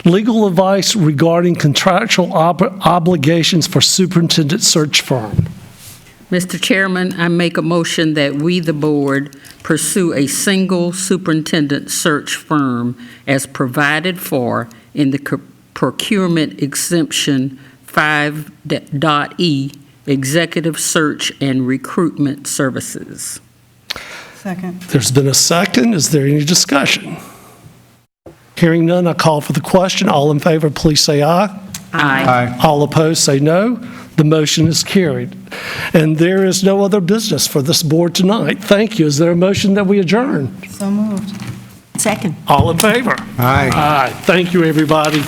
Legal advice regarding contractual obligations for superintendent search firm. Mr. Chairman, I make a motion that we, the board, pursue a single superintendent search firm as provided for in the procurement exemption 5.E, executive search and recruitment services. Second. There's been a second. Is there any discussion? Hearing none, I call for the question. All in favor, please say aye. Aye. All opposed, say no. The motion is carried. And there is no other business for this board tonight. Thank you. Is there a motion that we adjourn? So moved. Second. All in favor? Aye. Aye. Thank you, everybody.